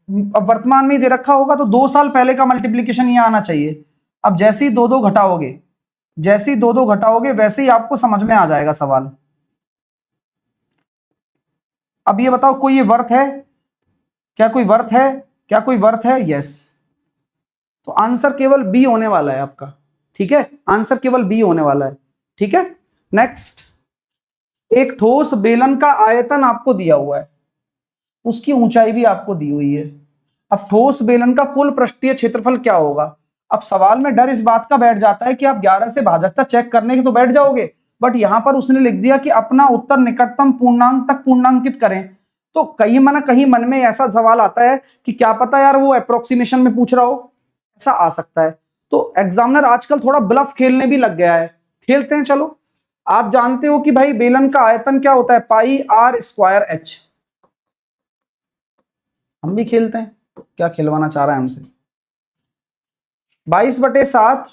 अब वर्तमान में ही दे रखा होगा तो 2 साल पहले का मल्टीप्लिकेशन यहां आना चाहिए। अब जैसे ही 2-2 घटाओगे, जैसे ही 2-2 घटाओगे वैसे ही आपको समझ में आ जाएगा सवाल। अब ये बताओ कोई ये वर्थ है क्या? कोई वर्थ है क्या? कोई वर्थ है? यस, तो आंसर केवल बी होने वाला है आपका, ठीक है, आंसर केवल बी होने वाला है, ठीक है। नेक्स्ट, एक ठोस बेलन का आयतन आपको दिया हुआ है, उसकी ऊंचाई भी आपको दी हुई है। अब ठोस बेलन का कुल पृष्ठीय क्षेत्रफल क्या होगा? अब सवाल में डर इस बात का बैठ जाता है कि आप 11 से भाजकता चेक करने के तो बैठ जाओगे, बट यहां पर उसने लिख दिया कि अपना उत्तर निकटतम पूर्णांक तक पूर्णांकित करें, तो कहीं मन में ऐसा सवाल आता है कि क्या पता यार वो अप्रोक्सीमेशन में पूछ रहा हो, ऐसा आ सकता है। तो एग्जामिनर आजकल थोड़ा ब्लफ खेलने भी लग गया है, खेलते हैं चलो। आप जानते हो कि भाई बेलन का आयतन क्या होता है? πr²h। हम भी खेलते हैं, क्या खिलवाना चाह रहा है हमसे? 22/7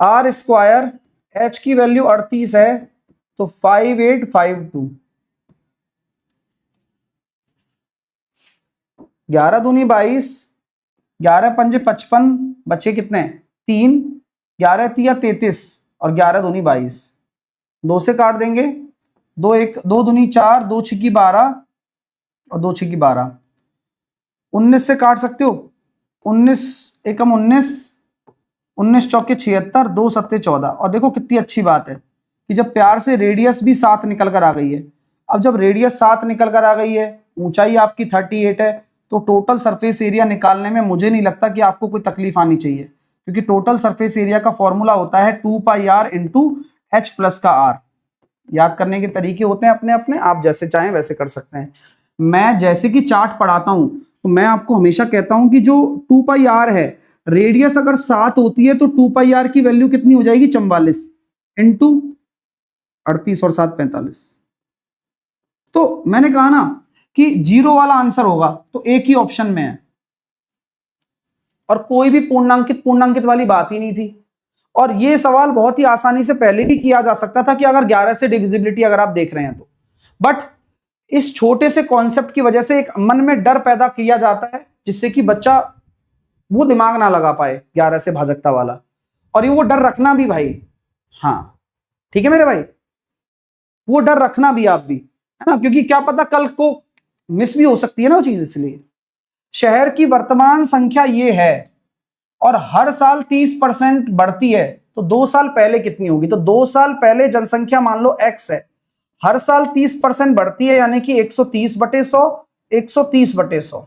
r², h की वैल्यू 38 है, तो 5852। 11 दूनी 22, 11 पंजे 55, बचे कितने? 3, 11 तिया 33 और 11 दूनी 22, 2 से काट देंगे, 2 दूनी 4, 2 छिकी 12 और 2 छिकी 12, 19 से काट सकते हो, 19 एकम 19, 19 चौके 76, 2 सत्ते 14। और देखो कितनी अच्छी बात है कि जब प्यार से रेडियस भी 7 निकल कर आ गई है। अब जब रेडियस 7 निकल कर आ गई है, ऊंचाई आपकी 38 है, तो टोटल सरफेस एरिया निकालने में मुझे नहीं लगता कि आपको कोई तकलीफ आनी चाहिए, क्योंकि टोटल सरफेस एरिया का फॉर्मूला होता है 2πr इंटू h प्लस का r। याद करने के तरीके होते हैं अपने अपने, आप जैसे चाहें वैसे कर सकते हैं। मैं जैसे कि चार्ट पढ़ाता हूं तो मैं आपको हमेशा कहता हूं कि जो 2πr है, रेडियस अगर 7 होती है तो 2πr की वैल्यू कितनी हो जाएगी? 44 इंटू 38 और 7 45। तो मैंने कहा ना कि 0 वाला आंसर होगा, तो एक ही ऑप्शन में है, और कोई भी पूर्णांकित वाली बात ही नहीं थी। और ये सवाल बहुत ही आसानी से पहले भी किया जा सकता था कि अगर 11 से डिविजिबिलिटी अगर आप देख रहे हैं तो, बट इस छोटे से कॉन्सेप्ट की वजह से एक मन में डर पैदा किया जाता है, जिससे कि बच्चा वो दिमाग ना लगा पाए 11 से भाजकता वाला। और ये वो डर रखना भी भाई, हाँ ठीक है मेरे भाई, वो डर रखना भी आप भी, है ना, क्योंकि क्या पता कल को मिस भी हो सकती है ना वो चीज। इसलिए शहर की वर्तमान संख्या ये है और हर साल 30% बढ़ती है, तो 2 साल पहले कितनी होगी? तो 2 साल पहले जनसंख्या मान लो x है, हर साल 30% बढ़ती है, यानी कि 130/100, 130/100।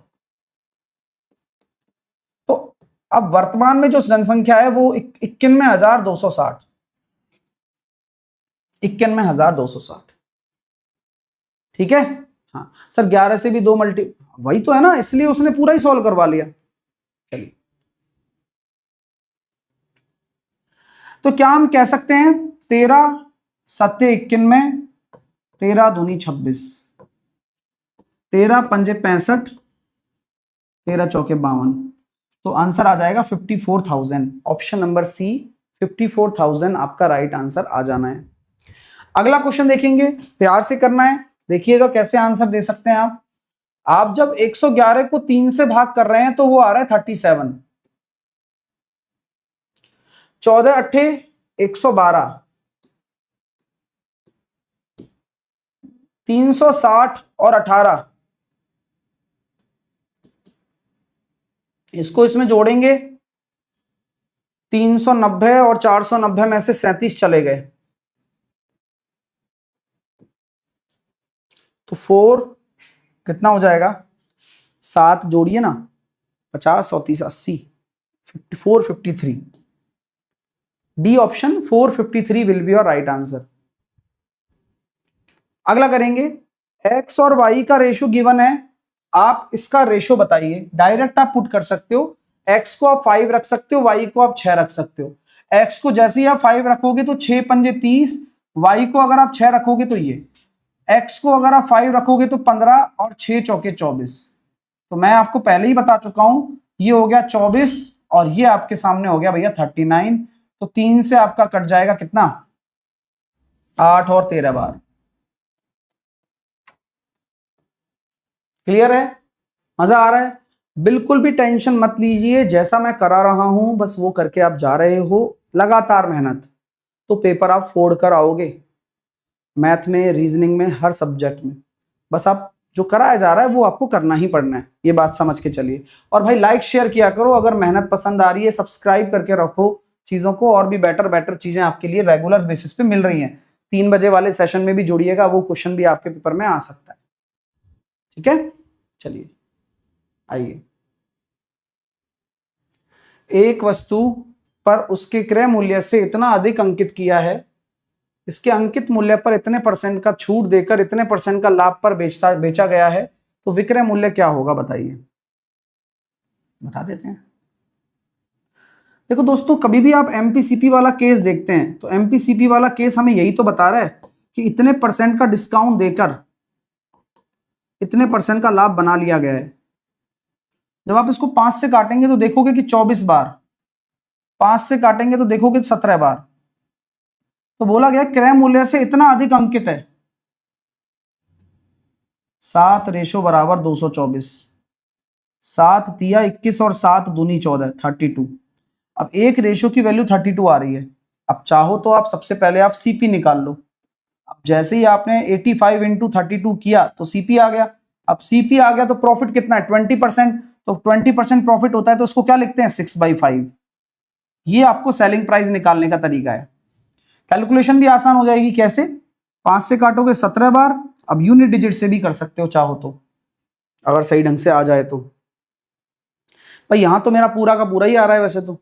तो अब वर्तमान में जो जनसंख्या है वो 91,260, 91,260, ठीक है। हाँ सर 11 से भी 2 मल्टी, वही तो है ना, इसलिए उसने पूरा ही सॉल्व करवा लिया। चलिए, तो क्या हम कह सकते हैं 13 सत्ते 91, 13 दूनी 26, 13 पंजे 65, 13 चौके 52, तो आंसर आ जाएगा 54,000। ऑप्शन नंबर सी 54,000 आपका राइट आंसर आ जाना है। अगला क्वेश्चन देखेंगे, प्यार से करना है, देखिएगा कैसे आंसर दे सकते हैं आप जब 111 को 3 से भाग कर रहे हैं तो वो आ रहा है 37, 14 अट्ठे 112, 360 और 18, इसको इसमें जोड़ेंगे 390 और 490 में से 37 चले गए, तो 4 कितना हो जाएगा, 7 जोड़िए ना, 50 और 30 80, 453। D option 453 will be your right answer. अगला करेंगे, x और y का रेशो गिवन है, आप इसका रेशो बताइए। डायरेक्ट आप पुट कर सकते हो, x को आप 5 रख सकते हो, y को आप 6 रख सकते हो। x को जैसे ही आप 5 रखोगे तो 6 पंजे 30, y को अगर आप 6 रखोगे तो ये, x को अगर आप 5 रखोगे तो 15 और 6 चौके 24। तो मैं आपको पहले ही बता चुका हूं, ये हो गया 24 और ये आपके सामने हो गया भैया 39। तो 3 से आपका कट जाएगा कितना, 8 और 13 बार। क्लियर है, मजा आ रहा है? बिल्कुल भी टेंशन मत लीजिए, जैसा मैं करा रहा हूं बस वो करके आप जा रहे हो, लगातार मेहनत, तो पेपर आप फोड़ कर आओगे। मैथ में, रीजनिंग में, हर सब्जेक्ट में बस आप जो कराया जा रहा है वो आपको करना ही पड़ना है, ये बात समझ के चलिए। और भाई लाइक शेयर किया करो, अगर मेहनत पसंद आ रही है सब्सक्राइब करके रखो चीजों को, और भी बेटर चीजें आपके लिए रेगुलर बेसिस पे मिल रही हैं। 3 बजे वाले सेशन में भी जुड़िएगा, वो क्वेश्चन भी आपके पेपर में आ सकता है। ठीक है, चलिए आइए। एक वस्तु पर उसके क्रय मूल्य से इतना अधिक अंकित किया है, इसके अंकित मूल्य पर इतने % का छूट देकर इतने % का लाभ पर बेचा गया है, तो विक्रय मूल्य क्या होगा बताइए, बता देते हैं। देखो दोस्तों, कभी भी आप एमपीसीपी वाला केस देखते हैं तो एमपीसीपी वाला केस हमें यही तो बता रहा है कि इतने % का डिस्काउंट देकर इतने % का लाभ बना लिया गया है। जब आप इसको 5 से काटेंगे तो देखोगे कि 24 बार, 5 से काटेंगे तो देखोगे 17 बार। तो बोला गया क्रय मूल्य से इतना अधिक अंकित है, 7 रेशो बराबर 224, 7 तिया 21 और 7 दूनी 14, 32। अब एक रेशो की वैल्यू 32 आ रही है। अब चाहो तो आप सबसे पहले आप सीपी निकाल लो। अब जैसे ही आपने 85 इंटू 32 किया तो सीपी आ गया। अब सीपी आ गया तो प्रॉफिट कितना है, 20%। तो 20% प्रॉफिट होता है तो उसको क्या लिखते हैं, 6/5। ये आपको सेलिंग प्राइस निकालने का तरीका है। कैलकुलेशन भी आसान हो जाएगी, कैसे, 5 से काटोगे 17 बार। अब यूनिट डिजिट से भी कर सकते हो चाहो तो, अगर सही ढंग से आ जाए तो। भाई यहां तो मेरा पूरा का पूरा ही आ रहा है वैसे तो,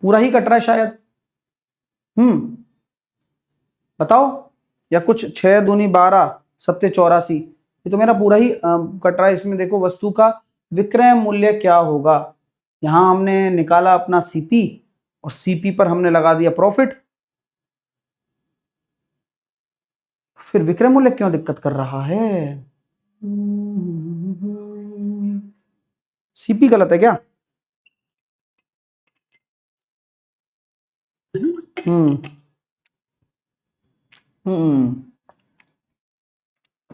पूरा ही कट रहा है शायद। बताओ, या कुछ 6 दूनी 12 7 84, ये तो मेरा पूरा ही कट रहा है। इसमें देखो वस्तु का विक्रय मूल्य क्या होगा, यहां हमने निकाला अपना सीपी और सीपी पर हमने लगा दिया प्रॉफिट, फिर विक्रय मूल्य क्यों दिक्कत कर रहा है, सीपी गलत है क्या?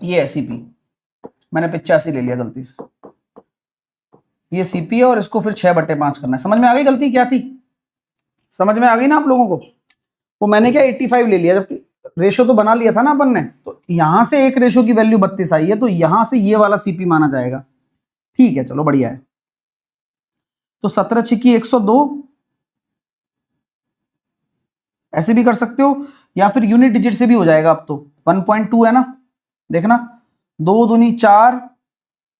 ये है सीपी, मैंने 85 ले लिया गलती से। ये सीपी है और इसको फिर 6/5 करना है। समझ में आ गई गलती क्या थी, समझ में आ गई ना आप लोगों को? वो मैंने क्या 85 ले लिया, जबकि रेशो तो बना लिया था ना अपन ने। तो यहां से एक रेशो की वैल्यू 32 आई है, तो यहां से ये वाला सीपी माना जाएगा। ठीक है, चलो बढ़िया है। तो 17 छिकी 102, ऐसे भी कर सकते हो, या फिर यूनिट डिजिट से भी हो जाएगा। अब तो 1.2 है ना, देखना, 2 दूनी 4,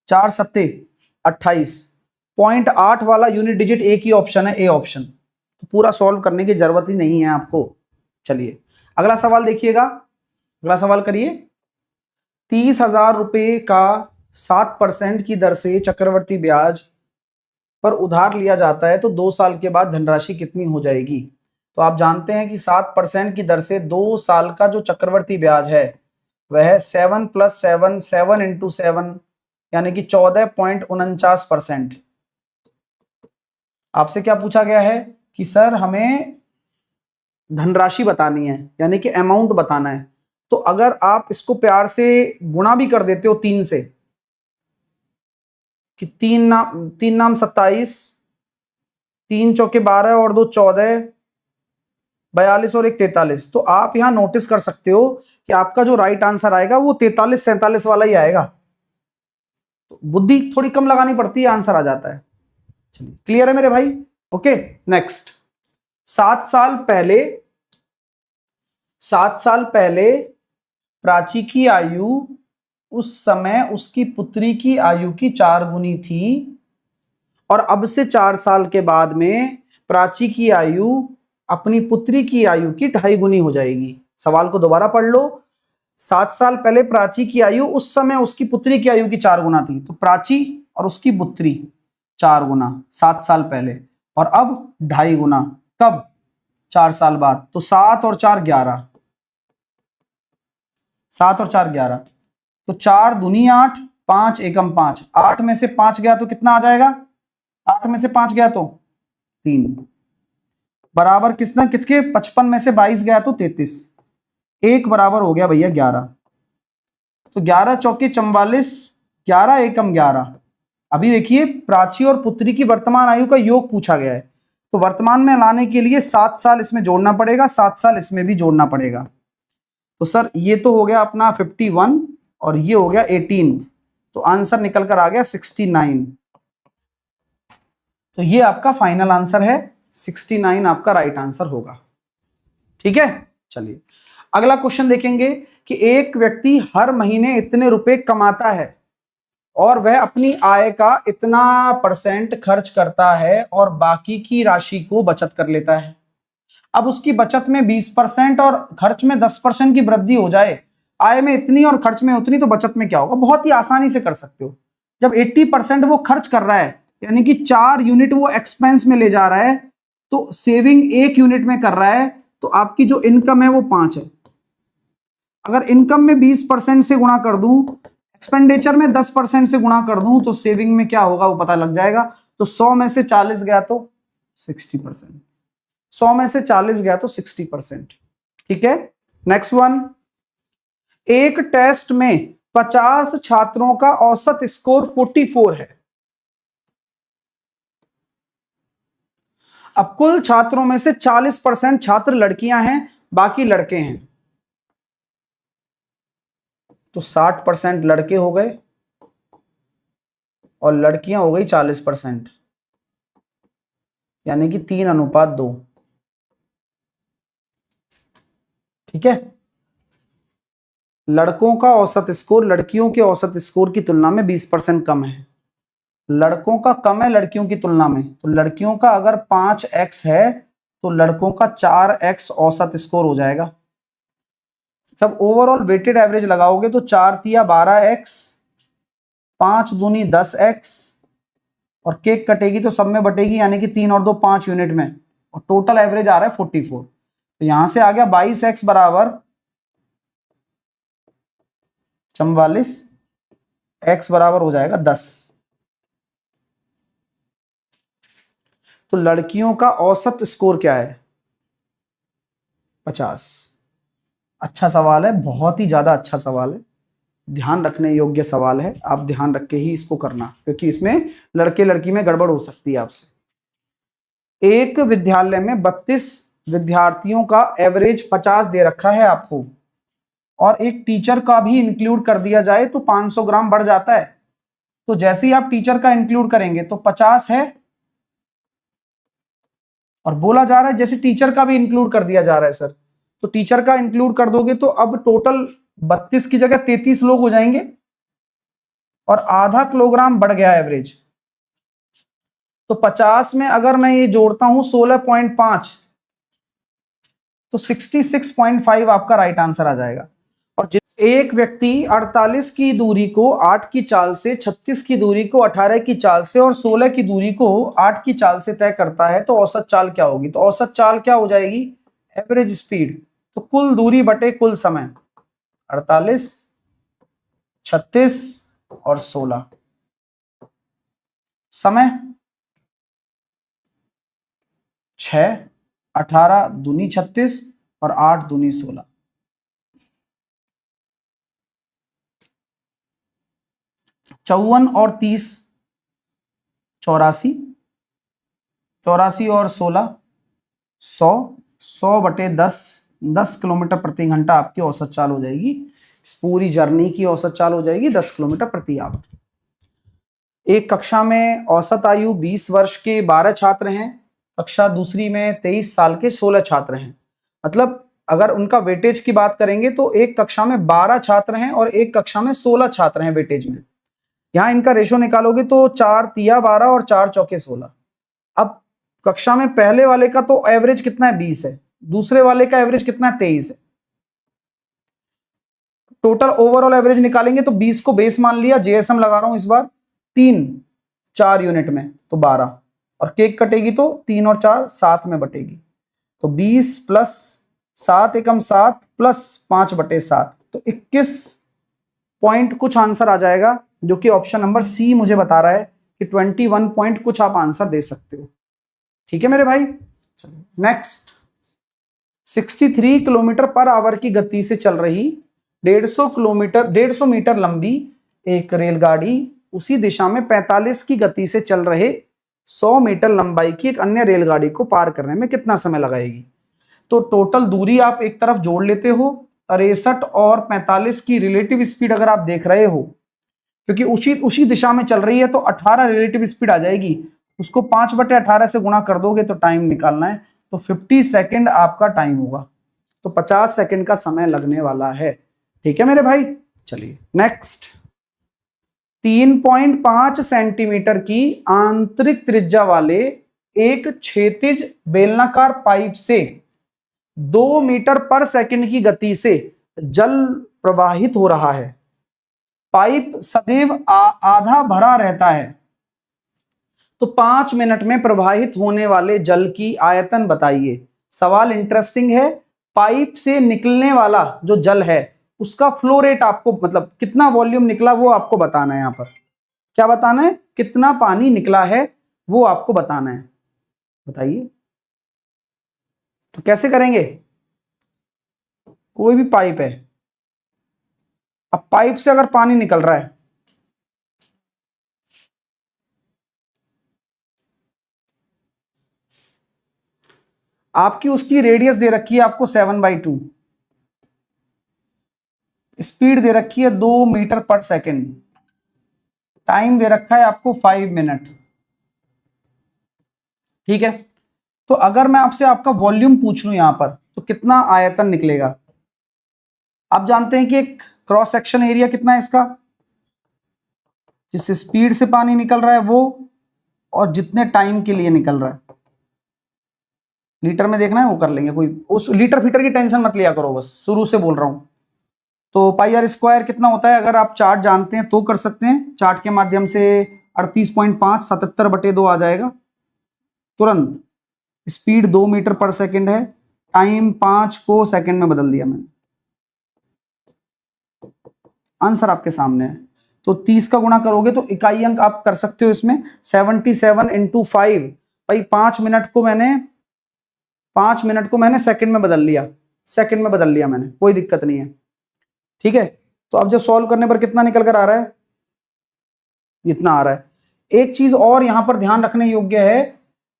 4 सत्ते 28, 0.8 वाला यूनिट डिजिट एक ही ऑप्शन है, ए ऑप्शन। तो पूरा सॉल्व करने की जरूरत ही नहीं है आपको। चलिए अगला सवाल देखिएगा, अगला सवाल करिए। 30,000 रुपए का 7% की दर से चक्रवर्ती ब्याज पर उधार लिया जाता है, तो 2 साल के बाद धनराशि कितनी हो जाएगी? तो आप जानते हैं कि 7% की दर से 2 साल का जो चक्रवर्ती ब्याज है वह 7 + 7 7 × 7 यानी कि 14.49%। आपसे क्या पूछा गया है कि सर हमें धनराशि बतानी है यानी कि अमाउंट बताना है। तो अगर आप इसको प्यार से गुणा भी कर देते हो 3 से कि 3 नाम 27, 3 चौके 12 और 2 14, 42 और 1 43। तो आप यहां नोटिस कर सकते हो कि आपका जो राइट आंसर आएगा वो 43 47 वाला ही आएगा। तो बुद्धि थोड़ी कम लगानी पड़ती है, आंसर आ जाता है। चलिए क्लियर है मेरे भाई? Okay next. 7 साल पहले प्राची की आयु उस समय उसकी पुत्री की आयु की 4 गुनी थी और अब से 4 साल के बाद में प्राची की आयु अपनी पुत्री की आयु की 2.5 गुनी हो जाएगी। सवाल को दोबारा पढ़ लो। 7 साल पहले प्राची की आयु उस समय उसकी पुत्री की आयु की 4 गुना थी। तो प्राची और उसकी पुत्री 4 गुना 7 साल पहले, और अब 2.5 गुना कब? 4 साल बाद। तो 7 और 4 11, 7 और 4 11, तो 4 दूनी 8, 5 एकम 5, 8 में से 5 गया तो कितना आ जाएगा? 8 में से 5 गया तो 3, बराबर किसने किसके? 55 में से 22 गया तो 33, 1 बराबर हो गया भैया 11। तो 11 चौके 44, 11 एकम 11। अभी देखिए प्राची और पुत्री की वर्तमान आयु का योग पूछा गया है, तो वर्तमान में लाने के लिए 7 साल इसमें जोड़ना पड़ेगा, 7 साल इसमें भी जोड़ना पड़ेगा। तो सर ये तो हो गया अपना 51 और ये हो गया 18, तो आंसर निकल कर आ गया 69। तो ये आपका फाइनल आंसर है, 69 आपका राइट आंसर होगा। ठीक है, चलिए अगला क्वेश्चन देखेंगे कि एक व्यक्ति हर महीने इतने रुपए कमाता है और वह अपनी आय का इतना % खर्च करता है और बाकी की राशि को बचत कर लेता है। अब उसकी बचत में 20% और खर्च में 10% की वृद्धि हो जाए, आय में इतनी और खर्च में उतनी, तो बचत में क्या होगा? बहुत ही आसानी से कर सकते हो। जब 80% वो खर्च कर रहा है यानी कि 4 यूनिट वो एक्सपेंस में ले जा रहा है, तो सेविंग 1 यूनिट में कर रहा है, तो आपकी जो इनकम है वो 5 है। अगर इनकम में 20% से गुणा कर दूं, एक्सपेंडिचर में 10% से गुणा कर दूं, तो सेविंग में क्या होगा वो पता लग जाएगा। तो 100 में से 40 गया तो 60%, 100 में से 40 गया तो 60%। ठीक है, नेक्स्ट वन। एक टेस्ट में 50 छात्रों का औसत स्कोर 44 है। अब कुल छात्रों में से 40% छात्र लड़कियां हैं, बाकी लड़के हैं, तो 60% लड़के हो गए और लड़कियां हो गई 40%, यानी कि 3:2। ठीक है, लड़कों का औसत स्कोर लड़कियों के औसत स्कोर की तुलना में 20% कम है। लड़कों का कम है लड़कियों की तुलना में, तो लड़कियों का अगर 5x है तो लड़कों का 4x औसत स्कोर हो जाएगा। जब ओवरऑल वेटेड एवरेज लगाओगे तो 4 तिया 12x, 5 दूनी 10x, और केक कटेगी तो सब में बटेगी, यानी कि 3 और 2 5 यूनिट में, और टोटल एवरेज आ रहा है 44। तो यहां से आ गया 22x बराबर 44, x बराबर हो जाएगा 10। तो लड़कियों का औसत स्कोर क्या है? 50। अच्छा सवाल है, बहुत ही ज्यादा अच्छा सवाल है, ध्यान रखने योग्य सवाल है। आप ध्यान रख के ही इसको करना, क्योंकि इसमें लड़के लड़की में गड़बड़ हो सकती है आपसे। एक विद्यालय में 32 विद्यार्थियों का एवरेज 50 दे रखा है आपको, और एक टीचर का भी इंक्लूड कर दिया जाए तो 500 ग्राम बढ़ जाता है। तो जैसे ही आप टीचर का इंक्लूड करेंगे तो 50 है, और बोला जा रहा है जैसे टीचर का भी इंक्लूड कर दिया जा रहा है सर, तो टीचर का इंक्लूड कर दोगे तो अब टोटल 32 की जगह 33 लोग हो जाएंगे, और आधा किलोग्राम बढ़ गया एवरेज। तो 50 में अगर मैं ये जोड़ता हूं 16.5, तो 66.5 आपका राइट आंसर आ जाएगा। और एक व्यक्ति 48 की दूरी को 8 की चाल से, 36 की दूरी को 18 की चाल से और 16 की दूरी को 8 की चाल से तय करता है, तो औसत चाल क्या होगी? तो औसत चाल क्या हो जाएगी? Average speed. तो कुल दूरी बटे कुल समय, 48, 36 और 16। समय 6, 18 दूनी 36 और 8 दूनी 16। चौवन और 30 84, 84 और 16 100, 100 बटे 10, 10 किलोमीटर प्रति घंटा आपकी औसत चाल हो जाएगी। इस पूरी जर्नी की औसत चाल हो जाएगी 10 किलोमीटर प्रति आवर। एक कक्षा में औसत आयु 20 वर्ष के 12 छात्र हैं, कक्षा दूसरी में 23 साल के 16 छात्र हैं। मतलब अगर उनका वेटेज की बात करेंगे तो एक कक्षा में 12 छात्र हैं और एक कक्षा में 16 छात्र हैं वेटेज में। यहां इनका रेशो निकालोगे तो 4 तिया 12 और 4 चौके 16। अब कक्षा में पहले वाले का तो एवरेज कितना है? 20 है। दूसरे वाले का एवरेज कितना है? 23 है। टोटल ओवरऑल एवरेज निकालेंगे तो 20 को बेस मान लिया, जेएसएम लगा रहा हूं इस बार, 4 यूनिट में तो 12, और केक कटेगी तो 3 और 4 7 में बटेगी। तो 20 प्लस 7 एकम 7 प्लस 5 बटे 7, तो 21 पॉइंट कुछ आंसर आ जाएगा, जो कि ऑप्शन नंबर सी मुझे बता रहा है कि 21 पॉइंट कुछ आप आंसर दे सकते हो। ठीक है मेरे भाई। चलो नेक्स्ट। 63 किलोमीटर पर आवर की गति से चल रही 150 मीटर लंबी एक रेलगाड़ी उसी दिशा में 45 की गति से चल रहे 100 मीटर लंबाई की एक अन्य रेलगाड़ी को पार करने में कितना समय लगाएगी? तो टोटल दूरी आप एक तरफ जोड़ लेते हो, 63 और 45 की रिलेटिव स्पीड अगर आप देख रहे हो, क्योंकि उसी दिशा में चल रही है, तो 18 रिलेटिव स्पीड आ जाएगी। उसको 5 बटे 18 से गुणा कर दोगे तो टाइम निकालना है, तो 50 सेकेंड आपका टाइम होगा। तो 50 सेकेंड का समय लगने वाला है। ठीक है मेरे भाई। चलिए नेक्स्ट। 3.5 सेंटीमीटर की आंतरिक त्रिज्या वाले एक क्षैतिज बेलनाकार पाइप से 2 मीटर पर सेकंड की गति से जल प्रवाहित हो रहा है। पाइप सदैव आधा भरा रहता है, तो 5 मिनट में प्रवाहित होने वाले जल की आयतन बताइए। सवाल इंटरेस्टिंग है। पाइप से निकलने वाला जो जल है उसका फ्लो रेट आपको, मतलब कितना वॉल्यूम निकला वो आपको बताना है। यहां पर क्या बताना है? कितना पानी निकला है वो आपको बताना है। बताइए तो कैसे करेंगे? कोई भी पाइप है, अब पाइप से अगर पानी निकल रहा है, आपकी उसकी रेडियस दे रखी है आपको 7/2, स्पीड दे रखी है 2 मीटर पर सेकेंड, टाइम दे रखा है आपको 5 मिनट। ठीक है, तो अगर मैं आपसे आपका वॉल्यूम पूछ लूं यहां पर, तो कितना आयतन निकलेगा? आप जानते हैं कि एक क्रॉस सेक्शन एरिया कितना है इसका, जिस स्पीड से पानी निकल रहा है वो, और जितने टाइम के लिए निकल रहा है। लीटर में देखना है वो कर लेंगे, कोई उस लीटर फीटर की टेंशन मत लिया करो, बस शुरू से बोल रहा हूं। तो पाई आर स्क्वायर कितना होता है? अगर आप चार्ट जानते हैं तो कर सकते हैं, चार्ट के माध्यम से 38.5 77/2 आ जाएगा तुरंत। स्पीड 2 मीटर पर सेकंड है, टाइम 5 को सेकंड में बदल दिया मैंने। आंसर आपके सामने है। तो 30 का गुणा करोगे तो इकाई अंक आप कर सकते हो इसमें 77 × 5। भाई 5 मिनट को मैंने सेकंड में बदल लिया, मैंने, कोई दिक्कत नहीं है। ठीक है, तो अब जब सॉल्व करने पर कितना निकल कर आ रहा है? इतना आ रहा है। एक चीज और यहां पर ध्यान रखने योग्य है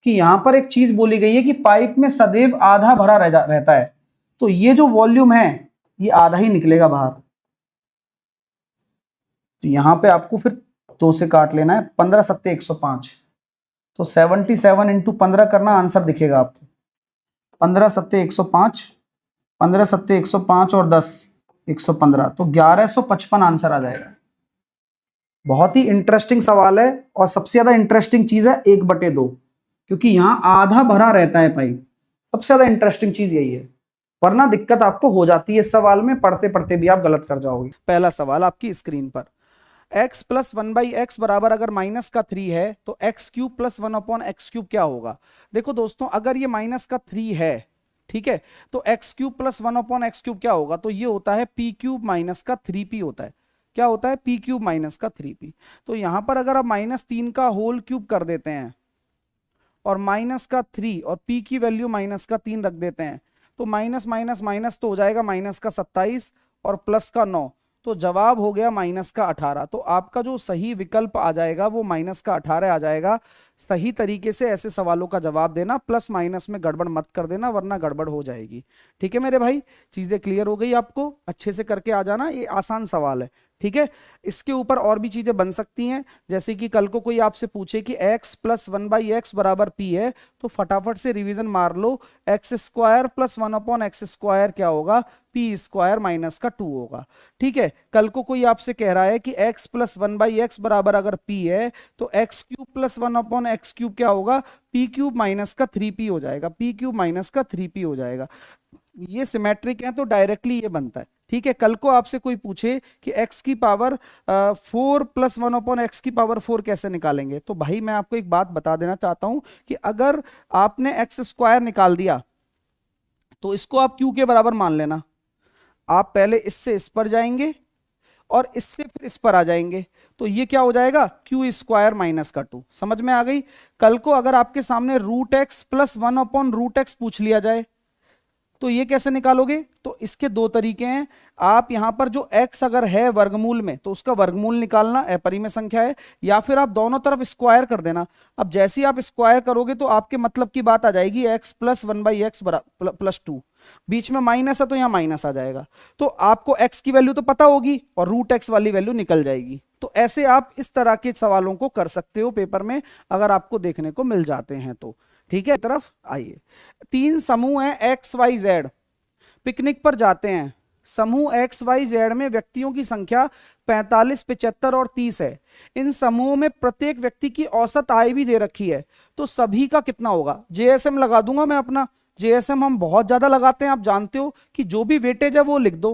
कि यहां पर एक चीज बोली गई है कि पाइप में सदैव आधा भरा रहता है, तो ये जो वॉल्यूम है ये आधा ही निकलेगा बाहर। तो यहां पे आपको फिर 2 से काट लेना है, 15 सत्ते 105, तो 77 × 15 करना, आंसर दिखेगा आपको 15 सत्ते 105, 15 सत्ते 105 और 10 115, तो 1155 आंसर आ जाएगा। बहुत ही इंटरेस्टिंग सवाल है, और सबसे ज्यादा इंटरेस्टिंग चीज है 1/2, क्योंकि यहां आधा भरा रहता है पाइप। सबसे ज्यादा इंटरेस्टिंग चीज यही है। वरना दिक्कत आपको हो जाती है इस सवाल में, पढ़ते पढ़ते भी आप गलत कर जाओगे। पहला सवाल आपकी स्क्रीन पर, x प्लस 1/x बराबर अगर माइनस का 3 है तो x cube plus 1/x cube क्या होगा। देखो दोस्तों, अगर ये माइनस का 3 है, ठीक है, तो x cube plus 1/x cube क्या होगा, तो ये होता है p क्यूब माइनस का 3p होता है। क्या होता है, p क्यूब माइनस का 3p। तो यहां पर अगर आप -3 का होल क्यूब कर देते हैं और माइनस का 3 और p की वैल्यू माइनस का 3 रख देते हैं, तो माइनस माइनस माइनस तो हो जाएगा माइनस का 27 और प्लस का 9, तो जवाब हो गया माइनस का 18। तो आपका जो सही विकल्प आ जाएगा वो माइनस का 18 आ जाएगा। सही तरीके से ऐसे सवालों का जवाब देना, प्लस माइनस में गड़बड़ मत कर देना वरना गड़बड़ हो जाएगी। ठीक है मेरे भाई, चीजें क्लियर हो गई आपको, अच्छे से करके आ जाना, ये आसान सवाल है। ठीक है, इसके ऊपर और भी चीजें बन सकती हैं, जैसे कि कल को कोई आपसे पूछे कि x प्लस 1/x बराबर p है, तो फटाफट से रिवीजन मार लो, एक्स स्क्वायर प्लस 1/x² क्या होगा, p स्क्वायर माइनस का 2 होगा। ठीक है, कल को कोई आपसे कह रहा है कि x प्लस 1/x बराबर अगर p है तो x cube plus 1/x cube क्या होगा, p क्यूब माइनस का 3p हो जाएगा, p क्यूब माइनस का 3p हो जाएगा। ये सिमेट्रिक है तो डायरेक्टली ये बनता है। ठीक है, कल को आपसे कोई पूछे कि x की पावर 4 प्लस 1/x की पावर 4 कैसे निकालेंगे, तो भाई मैं आपको एक बात बता देना चाहता हूं कि अगर आपने x स्क्वायर निकाल दिया तो इसको आप q के बराबर मान लेना। आप पहले इससे इस पर जाएंगे और इससे फिर इस पर आ जाएंगे, तो ये क्या हो जाएगा, क्यू स्क्वायर माइनस का 2। समझ में आ गई। कल को अगर आपके सामने √x प्लस 1/√x पूछ लिया जाए तो ये कैसे निकालोगे, तो इसके दो तरीके हैं। आप यहां पर जो x अगर है वर्गमूल में तो उसका वर्गमूल निकालना, अपरिमेय संख्या है, या फिर आप दोनों तरफ स्क्वायर कर देना। अब जैसे ही आप स्क्वायर करोगे तो आपके मतलब की बात आ जाएगी, x प्लस 1/x प्लस 2, बीच में माइनस है तो यहां माइनस आ जाएगा, तो आपको x की वैल्यू तो पता होगी और √x वाली वैल्यू निकल जाएगी। तो ऐसे आप इस तरह के सवालों को कर सकते हो पेपर में, अगर आपको देखने को मिल जाते हैं तो। ठीक है, तरफ आइए। 3 समूह हैं XYZ, पिकनिक पर जाते हैं। समूह XYZ में व्यक्तियों की संख्या 45, 75 और 30 है। इन समूहों में प्रत्येक व्यक्ति की औसत आय भी दे रखी है, तो सभी का कितना होगा। JSM लगा दूंगा मैं अपना, JSM हम बहुत ज्यादा लगाते हैं, आप जानते हो कि जो भी वेटेज है वो लिख दो।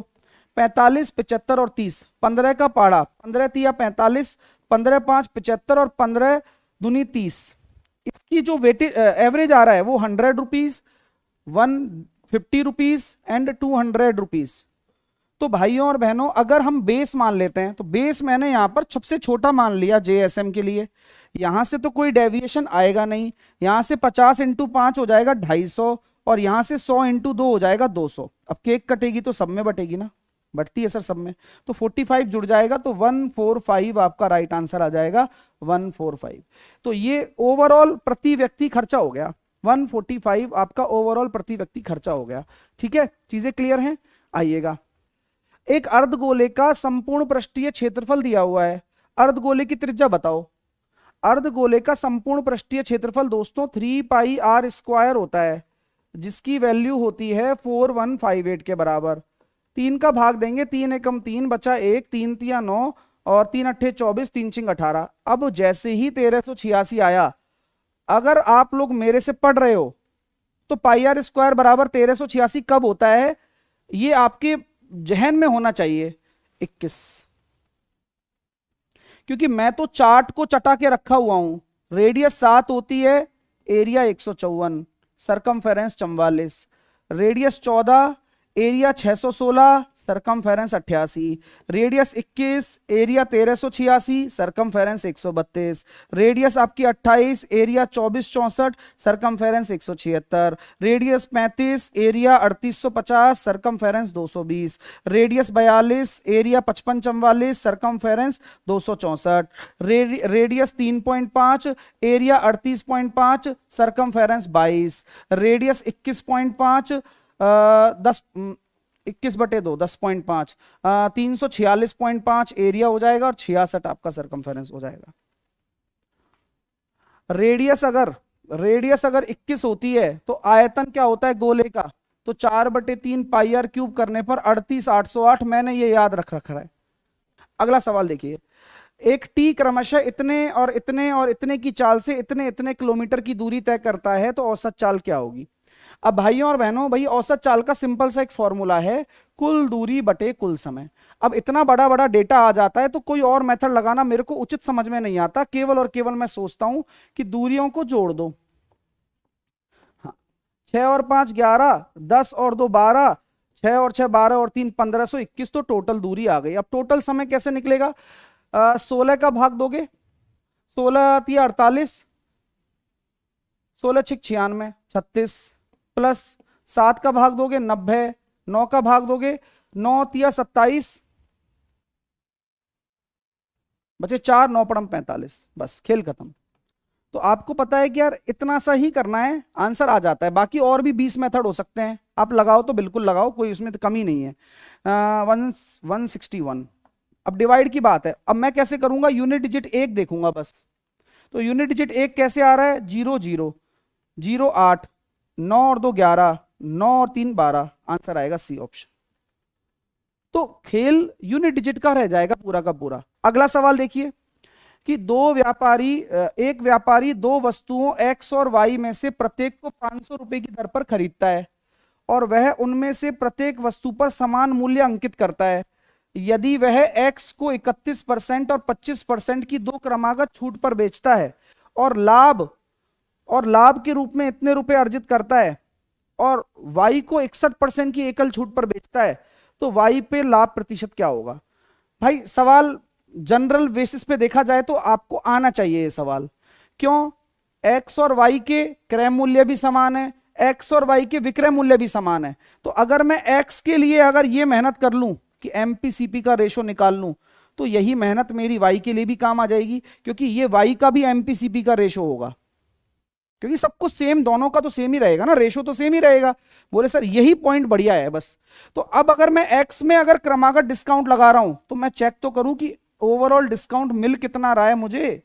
45, 75 और 30, 15 का पाड़ा, 15 तिया 45, 15 5 75 और 15 दूनी 30। इसकी जो वेटेज एवरेज आ रहा है वो 100 रुपीज, 150 रुपीज एंड 200 रुपीज। तो भाइयों और बहनों, अगर हम बेस मान लेते हैं तो बेस मैंने यहां पर सबसे छोटा मान लिया JSM के लिए, यहां से तो कोई डेविएशन आएगा नहीं। यहां से 50 × 5 हो जाएगा 250 और यहां से 100 × 2 हो जाएगा 200। अब केक कटेगी तो सब में बटेगी ना, बढ़ती है सर सब में, तो 45 जुड़ जाएगा, तो 145 आपका राइट आंसर आ जाएगा, 145। तो ये ओवरऑल प्रति व्यक्ति खर्चा हो गया, 145 आपका ओवरऑल प्रति व्यक्ति खर्चा हो गया। ठीक है, चीजें क्लियर हैं। आइएगा, एक अर्धगोले का संपूर्ण पृष्ठीय क्षेत्रफल दिया हुआ है, अर्धगोले की त्रिज्या बताओ। अर्धगोले का संपूर्ण पृष्ठीय क्षेत्रफल दोस्तों 3πr² होता है, जिसकी वैल्यू होती है 4158 के बराबर। 3 का भाग देंगे, 3 एकम 3 बचा 1, 3 तिया 9 और 3 अट्ठे 24, 3 छिंग 18। अब जैसे ही 1386 आया, अगर आप लोग मेरे से पढ़ रहे हो तो πr² बराबर 1386 कब होता है, ये आपके जहन में होना चाहिए 21, क्योंकि मैं तो चार्ट को चटा के रखा हुआ हूं। रेडियस 7 होती है, area 154, circumference 44, radius 14, area 616, circumference 88, radius 21, area 1386, circumference 132, radius आपकी 28, area 2464, circumference 176, radius 35, area 3850, circumference 220, radius 42, area 5544, circumference 264, radius 3.5, area 38.5, circumference 22, radius 21.5, 21/2 10.5, 346.5 area हो जाएगा और 66 आपका सरकमफेरेंस हो जाएगा। रेडियस अगर 21 होती है तो आयतन क्या होता है गोले का, तो 4/3 πr³ करने पर 38808, मैंने ये याद रख रखा है। अगला सवाल देखिए, एक टी क्रमशः इतने और इतने और इतने की चाल से इतने इतने किलोमीटर की दूरी तय करता है, तो औसत चाल क्या होगी। अब भाइयों और बहनों, भाई औसत चाल का सिंपल सा एक फॉर्मूला है, कुल दूरी बटे कुल समय। अब इतना बड़ा बड़ा डेटा आ जाता है तो कोई और मेथड लगाना मेरे को उचित समझ में नहीं आता, केवल और केवल मैं सोचता हूं कि दूरियों को जोड़ दो। हाँ, 6 और 5 11, 10 और 2 12, 6 और 6 12 और 3 1521, तो टोटल दूरी आ गई। अब टोटल समय कैसे निकलेगा? 16 का भाग दोगे, 16 या 48, 16 6 96 36, प्लस 7 का भाग दोगे 90, 9 का भाग दोगे 9 या 27, बचे 4, 9 पड़म 45, बस खेल खत्म। तो आपको पता है कि यार इतना सा ही करना है, आंसर आ जाता है। बाकी और भी 20 मेथड हो सकते हैं, आप लगाओ तो बिल्कुल लगाओ, कोई उसमें तो कमी नहीं है। 161। अब डिवाइड की बात है, अब मैं कैसे करूंगा? यूनिट डिजिट 1 देखूंगा बस। तो यूनिट डिजिट 1 कैसे आ रहा है? 0 0 0 8, 9 और 2 11, 9 और 3 12, आंसर आएगा सी ऑप्शन। तो खेल यूनिट डिजिट का रह जाएगा पूरा का पूरा। अगला सवाल देखिए कि एक व्यापारी दो वस्तुओं एक्स और वाई में से प्रत्येक को 500 रुपए की दर पर खरीदता है और वह उनमें से प्रत्येक वस्तु पर समान मूल्य अंकित करता है। यदि वह एक्स को 31% और 25% की दो क्रमागत छूट पर बेचता है और लाभ के रूप में इतने रुपए अर्जित करता है, और वाई को 61% की एकल छूट पर बेचता है, तो वाई पे लाभ प्रतिशत क्या होगा? भाई सवाल जनरल बेसिस पे देखा जाए तो आपको आना चाहिए ये सवाल। क्यों? एक्स और वाई के क्रय मूल्य भी समान है, एक्स और वाई के विक्रय मूल्य भी समान है। तो अगर मैं एक्स के लिए अगर ये मेहनत कर लूं कि एमपीसीपी का रेशो निकाल लूं, तो यही मेहनत मेरी वाई के लिए भी काम आ जाएगी, क्योंकि ये वाई का भी एमपीसीपी का रेशो होगा, क्योंकि सबको सेम, दोनों का तो सेम ही रहेगा ना, रेशो तो सेम ही रहेगा। बोले सर यही पॉइंट बढ़िया है बस। तो अब अगर मैं एक्स में अगर क्रमागत डिस्काउंट लगा रहा हूं तो मैं चेक तो करूं कि ओवरऑल डिस्काउंट मिल कितना रहा है मुझे,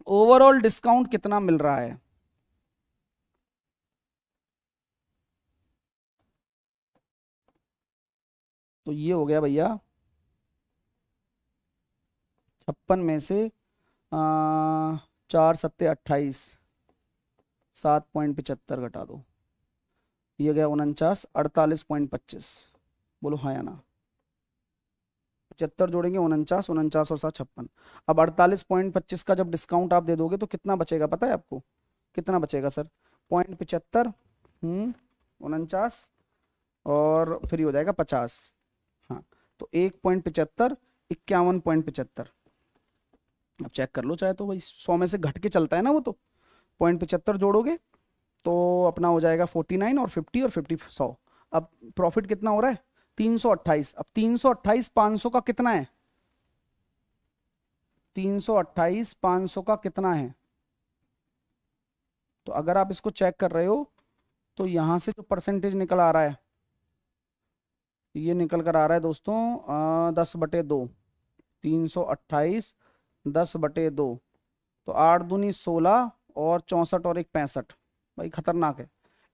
ओवरऑल डिस्काउंट कितना मिल रहा है। तो ये हो गया भैया 56 में से 4 सत्ते 28, 7.75 घटा दो, ये गया 49, 48.25। बोलो हाँ या ना? 75 जोड़ेंगे 49, 49 और 7 56। अब 48.25 का जब डिस्काउंट आप दे दोगे तो कितना बचेगा पता है आपको? कितना बचेगा सर? 0.75, 49 और फिर ये हो जाएगा 50। हाँ, तो 1.75, 51.75। अब चेक कर लो चाहे तो, भाई 100 में से घट के चलता है ना वो, तो 0.75 जोड़ोगे तो अपना हो जाएगा 49 और 50 और 50 100। अब प्रॉफिट कितना हो रहा है? 328। अब 328 500 का कितना है? 328 500 का कितना है? तो अगर आप इसको चेक कर रहे हो तो यहां से जो परसेंटेज निकल आ रहा है, ये निकल कर आ रहा है दोस्तों 10/2। 328 10/2, तो 8 दूनी 16 और 64 और 1 65। भाई खतरनाक है,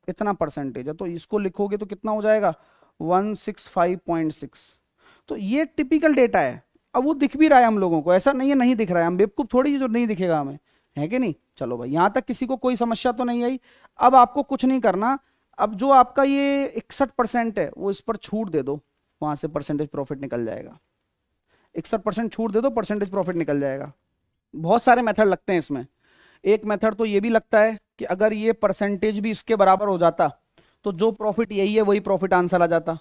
इतना परसेंटेज है। तो इसको लिखोगे तो कितना हो जाएगा? 165.6। तो ये टिपिकल डेटा है। अब वो दिख भी रहा है हम लोगों को, ऐसा नहीं है नहीं दिख रहा है, हम बेवकूफ थोड़ी जो नहीं दिखेगा हमें, है कि नहीं? चलो भाई यहां तक किसी को कोई समस्या तो नहीं आई। अब आपको कुछ नहीं करना, अब जो आपका ये 61% है वो इस पर छूट दे दो, वहां से परसेंटेज प्रॉफिट निकल जाएगा। 61% छूट दे दो, परसेंटेज प्रॉफिट निकल जाएगा। बहुत सारे मेथड लगते हैं इसमें। एक मेथड तो ये भी लगता है कि अगर ये परसेंटेज भी इसके बराबर हो जाता तो जो प्रॉफिट यही है वही प्रॉफिट आंसर आ जाता।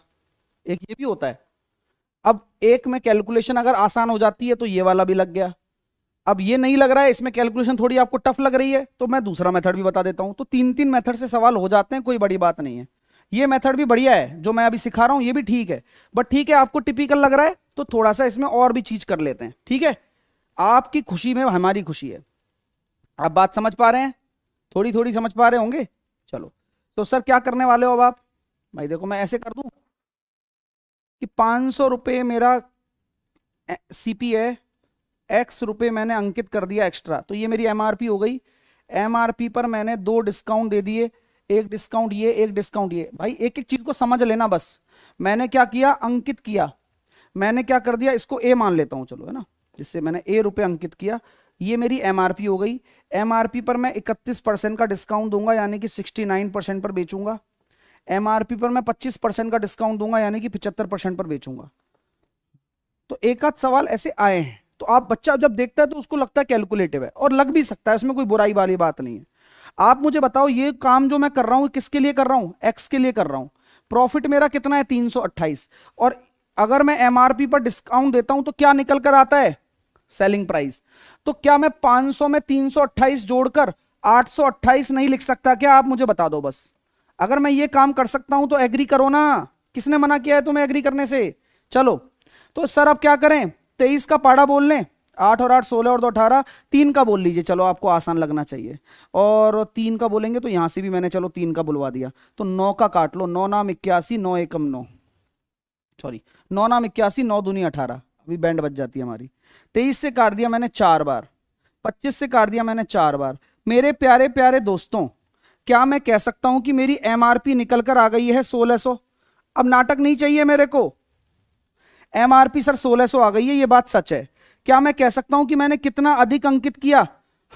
एक ये भी होता है। अब एक में कैलकुलेशन अगर आसान हो जाती है तो ये वाला भी लग गया। अब ये नहीं लग रहा है, इसमें कैलकुलेशन थोड़ी आपको टफ लग रही है, तो मैं दूसरा मेथड भी बता देता हूं। तो 3 मेथड से सवाल हो जाते हैं, कोई बड़ी बात नहीं है। ये मेथड भी बढ़िया है जो मैं अभी सिखा रहा हूं, ये भी ठीक है। बट ठीक है, आपको टिपिकल लग रहा है तो थोड़ा सा इसमें और भी चीज कर लेते हैं, ठीक है? आपकी खुशी में हमारी खुशी है। आप बात समझ पा रहे हैं? थोड़ी थोड़ी समझ पा रहे होंगे। चलो, तो सर क्या करने वाले हो अब आप? भाई देखो मैं ऐसे कर दूं कि 500 रुपये मेरा सीपी है, एक्स रुपये मैंने अंकित कर दिया एक्स्ट्रा, तो ये मेरी एमआरपी हो गई। एमआरपी पर मैंने 2 डिस्काउंट दे दिए, एक डिस्काउंट ये, एक डिस्काउंट ये। भाई एक एक चीज को समझ लेना बस। मैंने क्या किया? अंकित किया। मैंने क्या कर दिया? इसको ए मान लेता हूं, चलो, है ना, जिससे मैंने ए रुपये अंकित किया। ये मेरी एमआरपी हो गई। एमआरपी पर मैं 31% का डिस्काउंट दूंगा यानी कि 69% पर बेचूंगा। एमआरपी पर मैं 25% का डिस्काउंट दूंगा यानी कि 75% पर बेचूंगा। तो एक आध सवाल ऐसे आए हैं, तो आप बच्चा जब देखता है तो उसको लगता है कैलकुलेटिव है, और लग भी सकता है, उसमें कोई बुराई वाली बात नहीं है। आप मुझे बताओ ये काम जो मैं कर रहा हूं किसके लिए कर रहा हूं? एक्स के लिए कर रहा हूं। प्रॉफिट मेरा कितना है? 328। और अगर मैं एमआरपी पर डिस्काउंट देता हूं तो क्या निकल कर आता है? Selling price. तो क्या मैं 500 में 328 जोड़कर 828 नहीं लिख सकता? क्या आप मुझे बता दो बस। अगर मैं ये काम कर सकता हूं तो एग्री करो ना। किसने मना किया है तुम्हें एग्री करने से? चलो तो सर अब क्या करें? 23 का पाड़ा बोल लें। 8 और 8 16 और 2 18। 3 का बोल लीजिए, चलो आपको आसान लगना चाहिए। और 3 का बोलेंगे तो यहां से भी मैंने चलो 3 का बुलवा दिया। तो 9 का काट लो। 9 नाम 81, 9 एकम 9, सॉरी 9 नाम 81, 9 दूनी 18। अभी बैंड बच जाती है हमारी। 23 से काट दिया मैंने 4 बार। 25 से काट दिया मैंने 4 बार। मेरे प्यारे प्यारे दोस्तों, क्या मैं कह सकता हूं कि मेरी एमआरपी निकल कर आ गई है 1600? अब नाटक नहीं चाहिए मेरे को। एमआरपी सर 1600 आ गई है, ये बात सच है। क्या मैं कह सकता हूं कि मैंने कितना अधिक अंकित किया?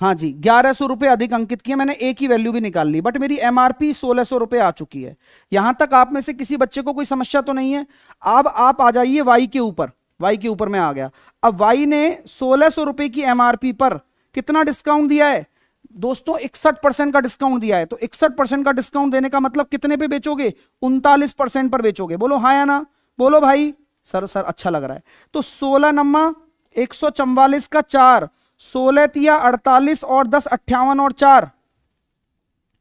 हाँ जी, 1100 रुपए अधिक अंकित किए मैंने। एक ही वैल्यू भी निकाल ली, बट मेरी एमआरपी 1600 रुपए आ चुकी है। यहां तक आप में से किसी बच्चे को कोई समस्या तो नहीं है? अब आप आ जाइए वाई के ऊपर। वाई के ऊपर मैं आ गया। अब वाई ने 1600 रुपए की एमआरपी पर कितना डिस्काउंट दिया है दोस्तों? 61% का डिस्काउंट दिया है। तो 61% का डिस्काउंट देने का मतलब कितने पे बेचोगे? 39% पर बेचोगे। बोलो हाँ या ना? बोलो भाई। सर सर अच्छा लग रहा है। तो 16 नम्मा 144 का 4, 16 तिया 48 और 10 58 और 4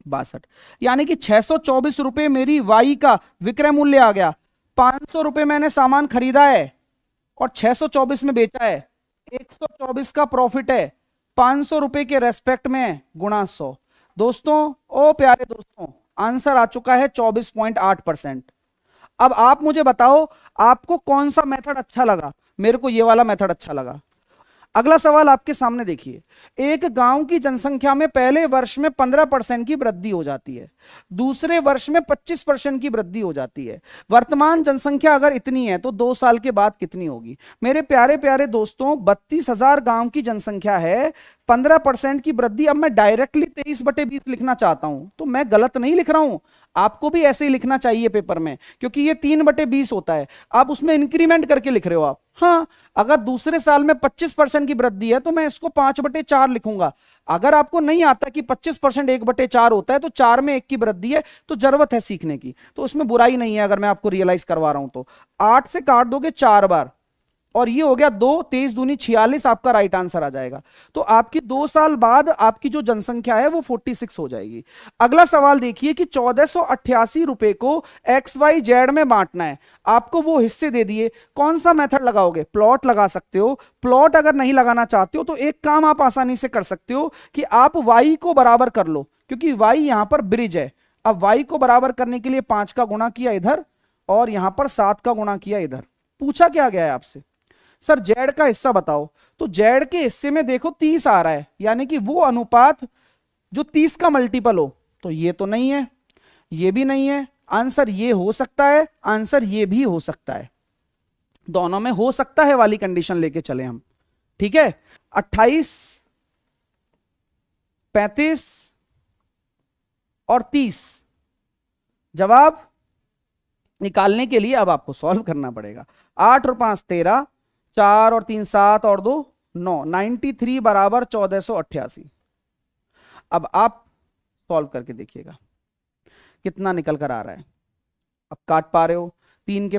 62, यानी कि 624 रुपए मेरी वाई का विक्रय मूल्य आ गया। 500 रुपए मैंने सामान खरीदा है और 624 में बेचा है। 124 का प्रॉफिट है। 500 रुपए के रेस्पेक्ट में गुणा 100। दोस्तों, ओ प्यारे दोस्तों, आंसर आ चुका है 24.8%। अब आप मुझे बताओ आपको कौन सा मेथड अच्छा लगा? मेरे को ये वाला मेथड अच्छा लगा। अगला सवाल आपके सामने देखिए। एक गांव की जनसंख्या में पहले वर्ष में 15% की वृद्धि हो जाती है, दूसरे वर्ष में 25% की वृद्धि हो जाती है। वर्तमान जनसंख्या अगर इतनी है तो 2 साल के बाद कितनी होगी? मेरे प्यारे प्यारे दोस्तों, 32,000 गांव की जनसंख्या है, 15% की वृद्धि। अब मैं डायरेक्टली 23/20 लिखना चाहता हूं तो मैं गलत नहीं लिख रहा हूं। आपको भी ऐसे ही लिखना चाहिए पेपर में, क्योंकि ये 3/20 होता है। आप उसमें इंक्रीमेंट करके लिख रहे हो आप। हाँ, अगर दूसरे साल में 25% की वृद्धि है तो मैं इसको 5/4 लिखूंगा। अगर आपको नहीं आता कि 25% 1/4 होता है तो 4 में 1 की वृद्धि है, तो जरूरत है सीखने की, तो उसमें बुराई नहीं है अगर मैं आपको रियलाइज करवा रहा हूं तो। 8 से काट दोगे 4 बार और ये हो गया 2, 23 दूनी 46, आपका राइट आंसर आ जाएगा। तो आपकी 2 साल बाद आपकी जो जनसंख्या है वो 46 हो जाएगी। अगला सवाल देखिए कि 1488 रुपए को XYZ में बांटना है। आपको वो हिस्से दे दिए, कौन सा मेथड लगाओगे? प्लॉट लगा सकते हो। प्लॉट अगर नहीं लगाना चाहते हो तो एक काम आप आसानी से कर सकते हो कि आप y को बराबर कर लो, क्योंकि y यहां पर ब्रिज है। अब y को बराबर करने के लिए 5 का गुणा किया इधर और यहां पर 7 का गुणा किया इधर। पूछा क्या गया है आपसे? सर जेड का हिस्सा बताओ। तो जेड के हिस्से में देखो 30 आ रहा है, यानी कि वो अनुपात जो 30 का मल्टीपल हो। तो ये तो नहीं है, ये भी नहीं है। आंसर ये हो सकता है, आंसर ये भी हो सकता है। दोनों में हो सकता है वाली कंडीशन लेके चले हम। ठीक है, 28, 35 और 30। जवाब निकालने के लिए अब आपको सॉल्व करना पड़ेगा। 8 और 5 13, 4 और 3 7 और 2 9, 93 बराबर 1488। अब आप सॉल्व करके देखिएगा कितना निकल कर आ रहा है। अब काट पा रहे हो? 3 के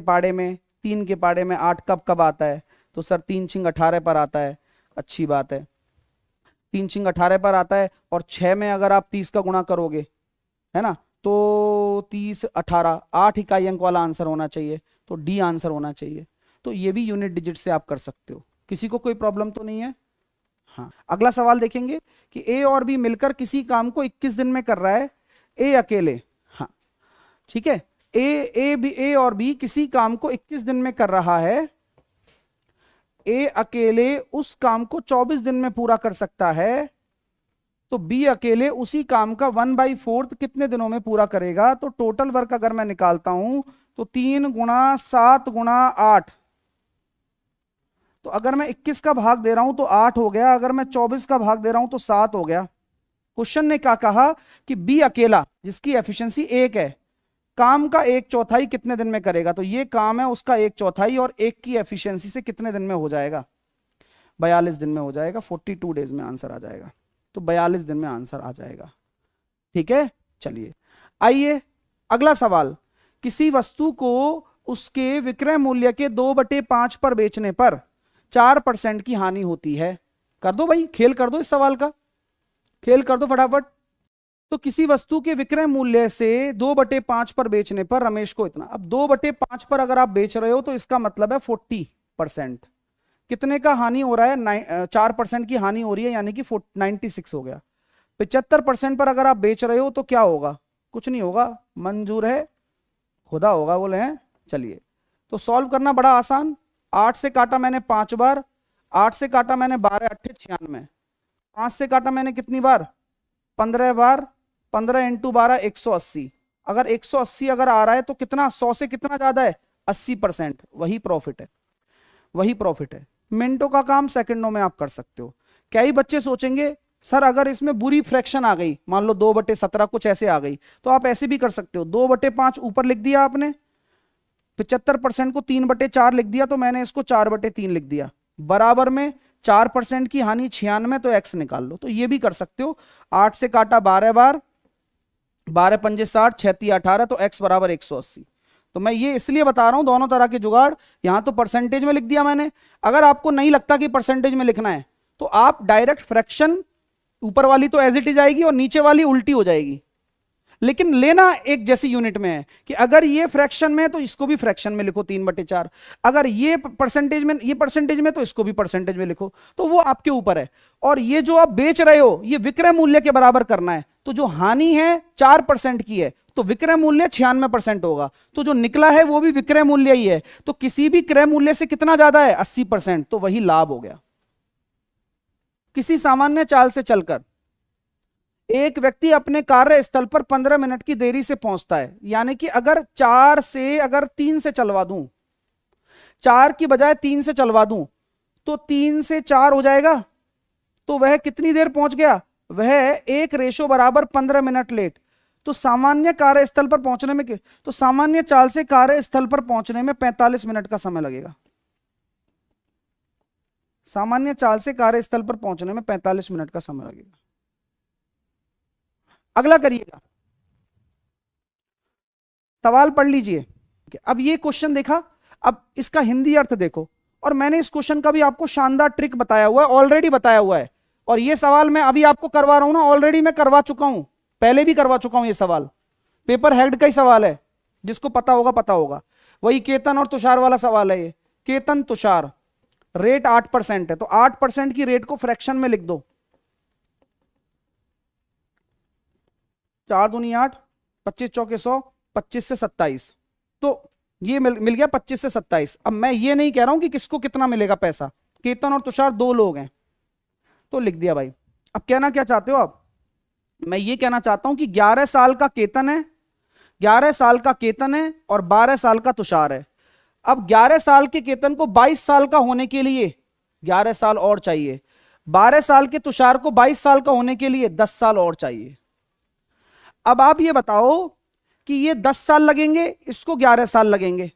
पाड़े में 8 कब कब आता है? तो सर 3 छिंग 18 पर आता है। अच्छी बात है, 3 छिंग 18 पर आता है। और 6 में अगर आप 30 का गुणा करोगे, है ना, तो 30 18 8 इकाई अंक वाला आंसर होना चाहिए, तो डी आंसर होना चाहिए। तो ये भी यूनिट डिजिट से आप कर सकते हो। किसी को कोई प्रॉब्लम तो नहीं है? हाँ, अगला सवाल देखेंगे कि ए और बी मिलकर किसी काम को 21 दिन में कर रहा है। ए अकेले, हाँ ठीक है, ए और बी किसी काम को 21 दिन में कर रहा है। ए अकेले उस काम को 24 दिन में पूरा कर सकता है, तो बी अकेले उसी काम का 1/4 कितने दिनों में पूरा करेगा? तो टोटल वर्क अगर मैं निकालता हूं तो 3 गुणा 7 गुणा 8, तो अगर मैं 21 का भाग दे रहा हूं तो 8 हो गया, अगर मैं 24 का भाग दे रहा हूं तो 7 हो गया। क्वेश्चन ने क्या कहा कि बी अकेला जिसकी एफिशिएंसी 1 है, काम का 1/4 कितने दिन में करेगा। तो ये काम है उसका 1/4 और 1 की एफिशिएंसी से कितने दिन में हो जाएगा, 42 दिन में हो जाएगा, 42 डेज में आंसर आ जाएगा। तो 42 दिन में आंसर आ जाएगा। ठीक है, चलिए आइए अगला सवाल। किसी वस्तु को उसके विक्रय मूल्य के 2/5 पर बेचने पर 4% की हानि होती है। कर दो भाई, खेल कर दो, इस सवाल का खेल कर दो फटाफट। तो किसी वस्तु के विक्रय मूल्य से 2/5 पर बेचने पर रमेश को इतना। अब 2/5 पर अगर आप बेच रहे हो तो इसका मतलब है 40%। कितने का हानि हो रहा है, 4% की हानि हो रही है, यानी कि 96 हो गया। 75% पर अगर आप बेच रहे हो तो क्या होगा, कुछ नहीं होगा, मंजूर है खुदा होगा, बोले हैं। चलिए तो सॉल्व करना बड़ा आसान। 8 से काटा मैंने 5 बार, 8 से काटा मैंने 12 8 96, 5 से काटा मैंने कितनी बार, 15 बार, 15 × 12 180। अगर 180 अगर आ रहा है तो कितना, 100 से कितना ज्यादा है, 80%। वही प्रॉफिट है, वही प्रॉफिट है। मिनटों का काम सेकंडों में आप कर सकते हो। कई बच्चे सोचेंगे सर अगर इसमें बुरी फ्रैक्शन आ गई, मान लो 2/17 कुछ ऐसे आ गई, तो आप ऐसे भी कर सकते हो। 2/5 ऊपर लिख दिया आपने, 75% को 3/4 लिख दिया, तो मैंने इसको 4/3 लिख दिया। बराबर में 4% की हानि 96, तो x निकाल लो। तो ये भी कर सकते हो। 8 से काटा 12 बार, 12 पंजे 60, 6 18, तो x बराबर 180। तो मैं ये इसलिए बता रहा हूं दोनों तरह के जुगाड़। यहां तो परसेंटेज में लिख दिया मैंने। अगर आपको नहीं लगता कि परसेंटेज में लिखना है तो आप डायरेक्ट फ्रैक्शन, ऊपर वाली तो एज इट इज आएगी और नीचे वाली उल्टी हो जाएगी, लेकिन लेना एक जैसी यूनिट में है कि अगर ये फ्रैक्शन में है तो इसको भी फ्रैक्शन में लिखो 3/4, अगर ये परसेंटेज में, ये परसेंटेज में, तो इसको भी परसेंटेज में लिखो। तो वो आपके ऊपर है। और ये जो आप बेच रहे हो ये विक्रय मूल्य के बराबर करना है। तो जो हानि है 4% की है, तो विक्रय मूल्य 96% होगा। तो जो निकला है वो भी विक्रय मूल्य ही है। तो किसी भी क्रय मूल्य से कितना ज्यादा है, 80%, तो वही लाभ हो गया। किसी सामान्य चाल से चलकर एक व्यक्ति अपने कार्यस्थल पर 15 मिनट की देरी से पहुंचता है, यानी कि अगर 4 से अगर 3 से चलवा दूं, 4 की बजाय 3 से चलवा दूं, तो 3 से 4 हो जाएगा। तो वह कितनी देर पहुंच गया, वह 1 बराबर 15 मिनट लेट। तो सामान्य कार्यस्थल पर पहुंचने में, तो सामान्य चाल से कार्यस्थल पर पहुंचने में 45 मिनट का समय लगेगा। सामान्य चाल से कार्यस्थल पर पहुंचने में 45 मिनट का समय लगेगा। अगला करिएगा, सवाल पढ़ लीजिए। अब ये क्वेश्चन देखा, अब इसका हिंदी अर्थ देखो। और मैंने इस क्वेश्चन का भी आपको शानदार ट्रिक बताया हुआ है, ऑलरेडी बताया हुआ है। और ये सवाल मैं अभी आपको करवा रहा हूं ना, ऑलरेडी मैं करवा चुका हूं, पहले भी करवा चुका हूं। ये सवाल पेपर हेड का ही सवाल है, जिसको पता होगा पता होगा। वही केतन और तुषार वाला सवाल है ये। केतन तुषार, रेट 8% है, तो 8% की रेट को फ्रैक्शन में लिख दो। 4 दूनी 8, 25 चौके 100, 25 से 27, तो ये मिल गया 25 से 27। अब मैं ये नहीं कह रहा हूं कि किसको कितना मिलेगा पैसा, केतन और तुषार 2 लोग हैं, तो लिख दिया भाई। अब कहना क्या चाहते हो आप, मैं ये कहना चाहता हूं कि 11 साल का केतन है, 11 साल का केतन है और 12 साल का तुषार है। अब 11 साल के केतन को 22 साल का होने के लिए 11 साल और चाहिए, 12 साल के तुषार को 22 साल का होने के लिए 10 साल और चाहिए। अब आप ये बताओ कि ये 10 साल लगेंगे, इसको 11 साल लगेंगे।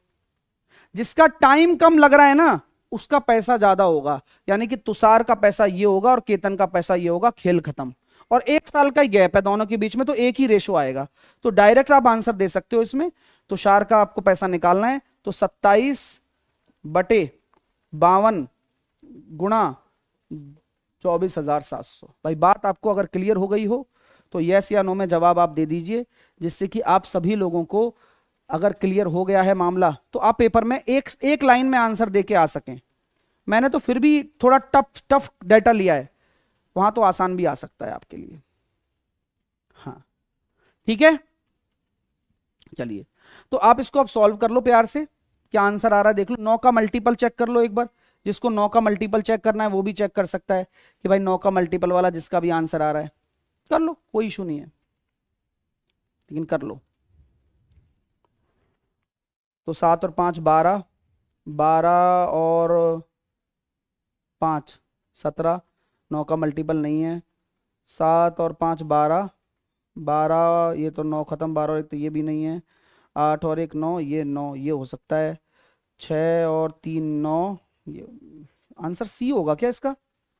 जिसका टाइम कम लग रहा है ना उसका पैसा ज्यादा होगा, यानी कि तुषार का पैसा ये होगा और केतन का पैसा ये होगा, खेल खत्म। और 1 साल का ही गैप है दोनों के बीच में, तो एक ही रेशो आएगा। तो डायरेक्ट आप आंसर दे सकते हो इसमें। तुषार का आपको पैसा निकालना है तो 27/52 गुणा 24,700। भाई बात आपको अगर क्लियर हो गई हो तो यस या नो में जवाब आप दे दीजिए, जिससे कि आप सभी लोगों को अगर क्लियर हो गया है मामला तो आप पेपर में एक लाइन में आंसर देके आ सकें। मैंने तो फिर भी थोड़ा टफ डेटा लिया है, वहां तो आसान भी आ सकता है आपके लिए। हाँ ठीक है, चलिए तो आप इसको अब सॉल्व कर लो प्यार से, क्या आंसर आ रहा है देख लो। 9 का मल्टीपल चेक कर लो एक बार, जिसको 9 का मल्टीपल चेक करना है वो भी चेक कर सकता है कि भाई 9 का मल्टीपल वाला जिसका भी आंसर आ रहा है कर लो, कोई इशू नहीं है, लेकिन कर लो। तो 7 और 5 12, 12 और 5 17, 9 का मल्टीपल नहीं है, 7 और 5 12, 12 ये तो 9 खत्म, 12 और 1 तो ये भी नहीं है, 8 और 1 9, ये 9 ये हो सकता है, 6 और 3 9, ये आंसर सी होगा क्या इसका?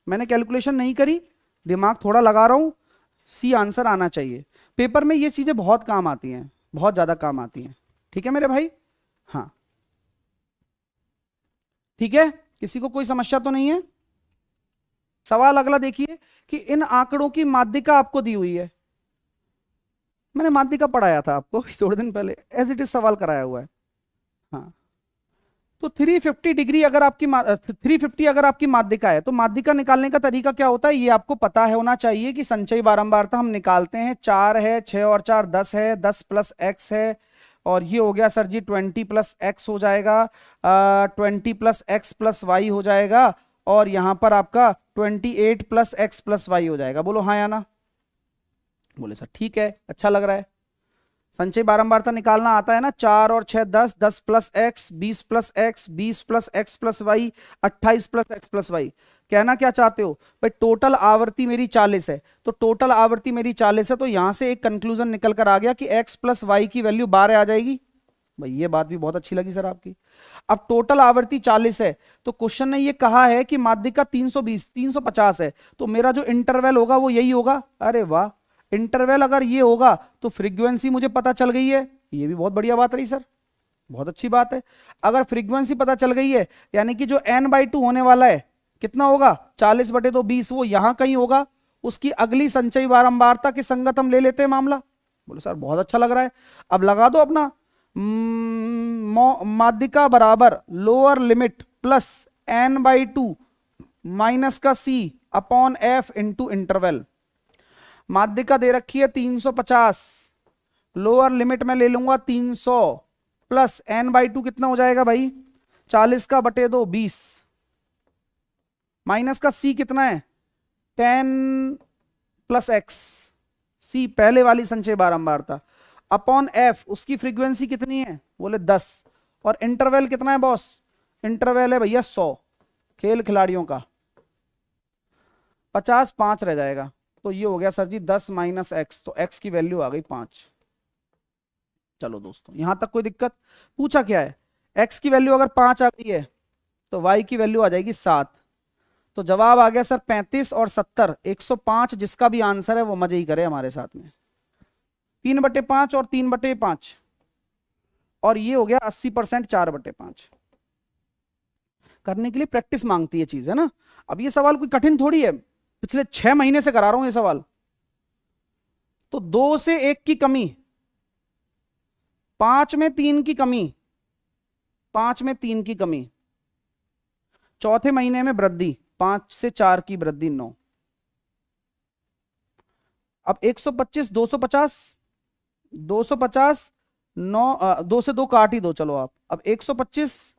मैंने कैलकुलेशन नहीं करी, दिमाग थोड़ा लगा रहा हूँ, सी आंसर आना चाहिए। पेपर में ये चीजें बहुत काम आती हैं, बहुत ज्यादा काम आती हैं। ठीक है मेरे भाई? हाँ ठीक है, किसी को कोई समस्या तो नहीं है? सवाल अगला देखिए कि इन आंकड़ों की माध्यिका आपको दी हुई है। मैंने माध्यिका पढ़ाया था आपको थोड़े दिन पहले, एज इट इज सवाल कराया हुआ है। हाँ तो 350 डिग्री अगर आपकी 350 अगर आपकी माध्यिका है तो माध्यिका निकालने का तरीका क्या होता है ये आपको पता है होना चाहिए कि संचयी बारंबारता हम निकालते हैं, 4 है, 6 और 4 10 है, 10 प्लस एक्स है, और ये हो गया सर जी 20 प्लस एक्स हो जाएगा, 20 प्लस एक्स प्लस वाई हो जाएगा, और यहां पर आपका 28 प्लस एक्स प्लस वाई हो जाएगा। बोलो हाँ या ना? बोले सर ठीक है, अच्छा लग रहा है। संचयी बारंबारता निकालना आता है ना, 4 और 6 10, 10 plus x, 20 plus x, 20 plus x plus y, 28 plus x plus y. कहना क्या चाहते हो भाई? टोटल आवर्ती मेरी 40 है, तो टोटल आवर्ती मेरी 40 है, तो यहां से एक कंक्लूजन निकल कर आ गया कि एक्स प्लस वाई की वैल्यू 12 आ जाएगी। भाई ये बात भी बहुत अच्छी लगी सर आपकी। अब टोटल आवर्ती 40 है, तो क्वेश्चन ने ये कहा है कि माध्यिका 320 350 है, तो मेरा जो इंटरवल होगा वो यही होगा। अरे वाह, इंटरवल अगर ये होगा तो फ्रीक्वेंसी मुझे पता चल गई है, ये भी बहुत बढ़िया बात रही सर, बहुत अच्छी बात है। अगर फ्रीक्वेंसी पता चल गई है यानी कि जो n/2 होने वाला है कितना होगा, 40/2 20, वो यहां कहीं होगा, उसकी अगली संचयी बारंबारता के संगत हम ले लेते हैं मामला। बोले सर बहुत अच्छा लग रहा है। अब लगा दो अपना माध्यिका बराबर lower limit plus n/2 minus का c upon f into interval. माध्यिका दे रखी है 350, लोअर लिमिट में ले लूंगा 300 प्लस n/2 कितना हो जाएगा भाई, 40 का बटे 2 20, माइनस का c कितना है 10 प्लस x, c पहले वाली संचय बारंबारता, अपॉन f उसकी फ्रीक्वेंसी कितनी है, बोले 10, और इंटरवल कितना है बॉस, इंटरवल है भैया 100, खेल खिलाड़ियों का, 50 5 रह जाएगा, तो ये हो गया सर जी 10 माइनस एक्स, तो x की वैल्यू आ गई 5। चलो दोस्तों यहां तक कोई दिक्कत? पूछा क्या है, x की वैल्यू अगर 5 आ गई है तो y की वैल्यू आ जाएगी 7, तो जवाब आ गया सर 35 और 70 105। जिसका भी आंसर है वो मजे ही करे हमारे साथ में, 3/5 और 3/5, और ये हो गया 80% 4/5। करने के लिए प्रैक्टिस मांगती है चीज, है ना। अब ये सवाल कोई कठिन थोड़ी है, पिछले 6 महीने से करा रहा हूं ये सवाल। तो 2 से 1 की कमी, 5 में 3 की कमी, 5 में 3 की कमी, चौथे महीने में वृद्धि, 5 से 4 की वृद्धि 9। अब 125 250, 250 9, 2 से 2 काट ही दो चलो आप। अब 125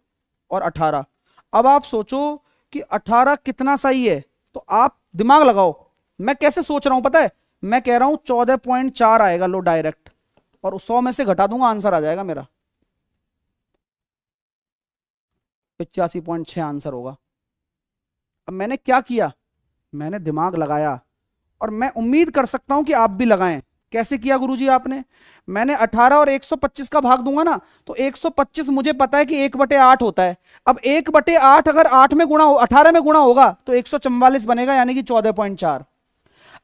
और 18, अब आप सोचो कि 18 कितना सही है, तो आप दिमाग लगाओ। मैं कैसे सोच रहा हूं पता है, मैं कह रहा हूं 14.4 आएगा, लो डायरेक्ट, और 100 में से घटा दूंगा, आंसर आ जाएगा मेरा 85.6 आंसर होगा। अब मैंने क्या किया, मैंने दिमाग लगाया, और मैं उम्मीद कर सकता हूं कि आप भी लगाएं। कैसे किया गुरुजी आपने? मैंने 18 और 125 का भाग दूंगा ना, तो 125 मुझे पता है कि 1/8 होता है। अब 1/8 अगर 8 में गुणा 18 में गुणा होगा तो 144 बनेगा, यानी कि 14.4।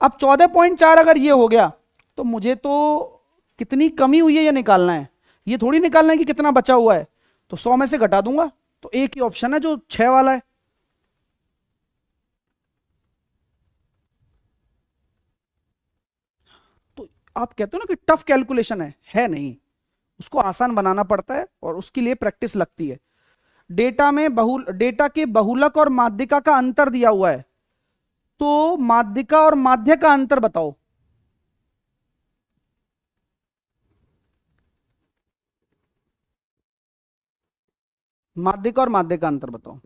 अब 14.4 अगर ये हो गया तो मुझे तो कितनी कमी हुई है ये निकालना है, ये थोड़ी निकालना है कि कितना बचा हुआ है। तो 100 में से घटा दूंगा, तो एक ही ऑप्शन है जो 6 वाला है। तो आप कहते हो ना कि टफ कैलकुलेशन है नहीं, उसको आसान बनाना पड़ता है और उसके लिए प्रैक्टिस लगती है। डेटा के बहुलक और माध्यिका का अंतर दिया हुआ है, तो माध्यिका और माध्य का अंतर बताओ। माध्यिका और माध्य का अंतर बताओ।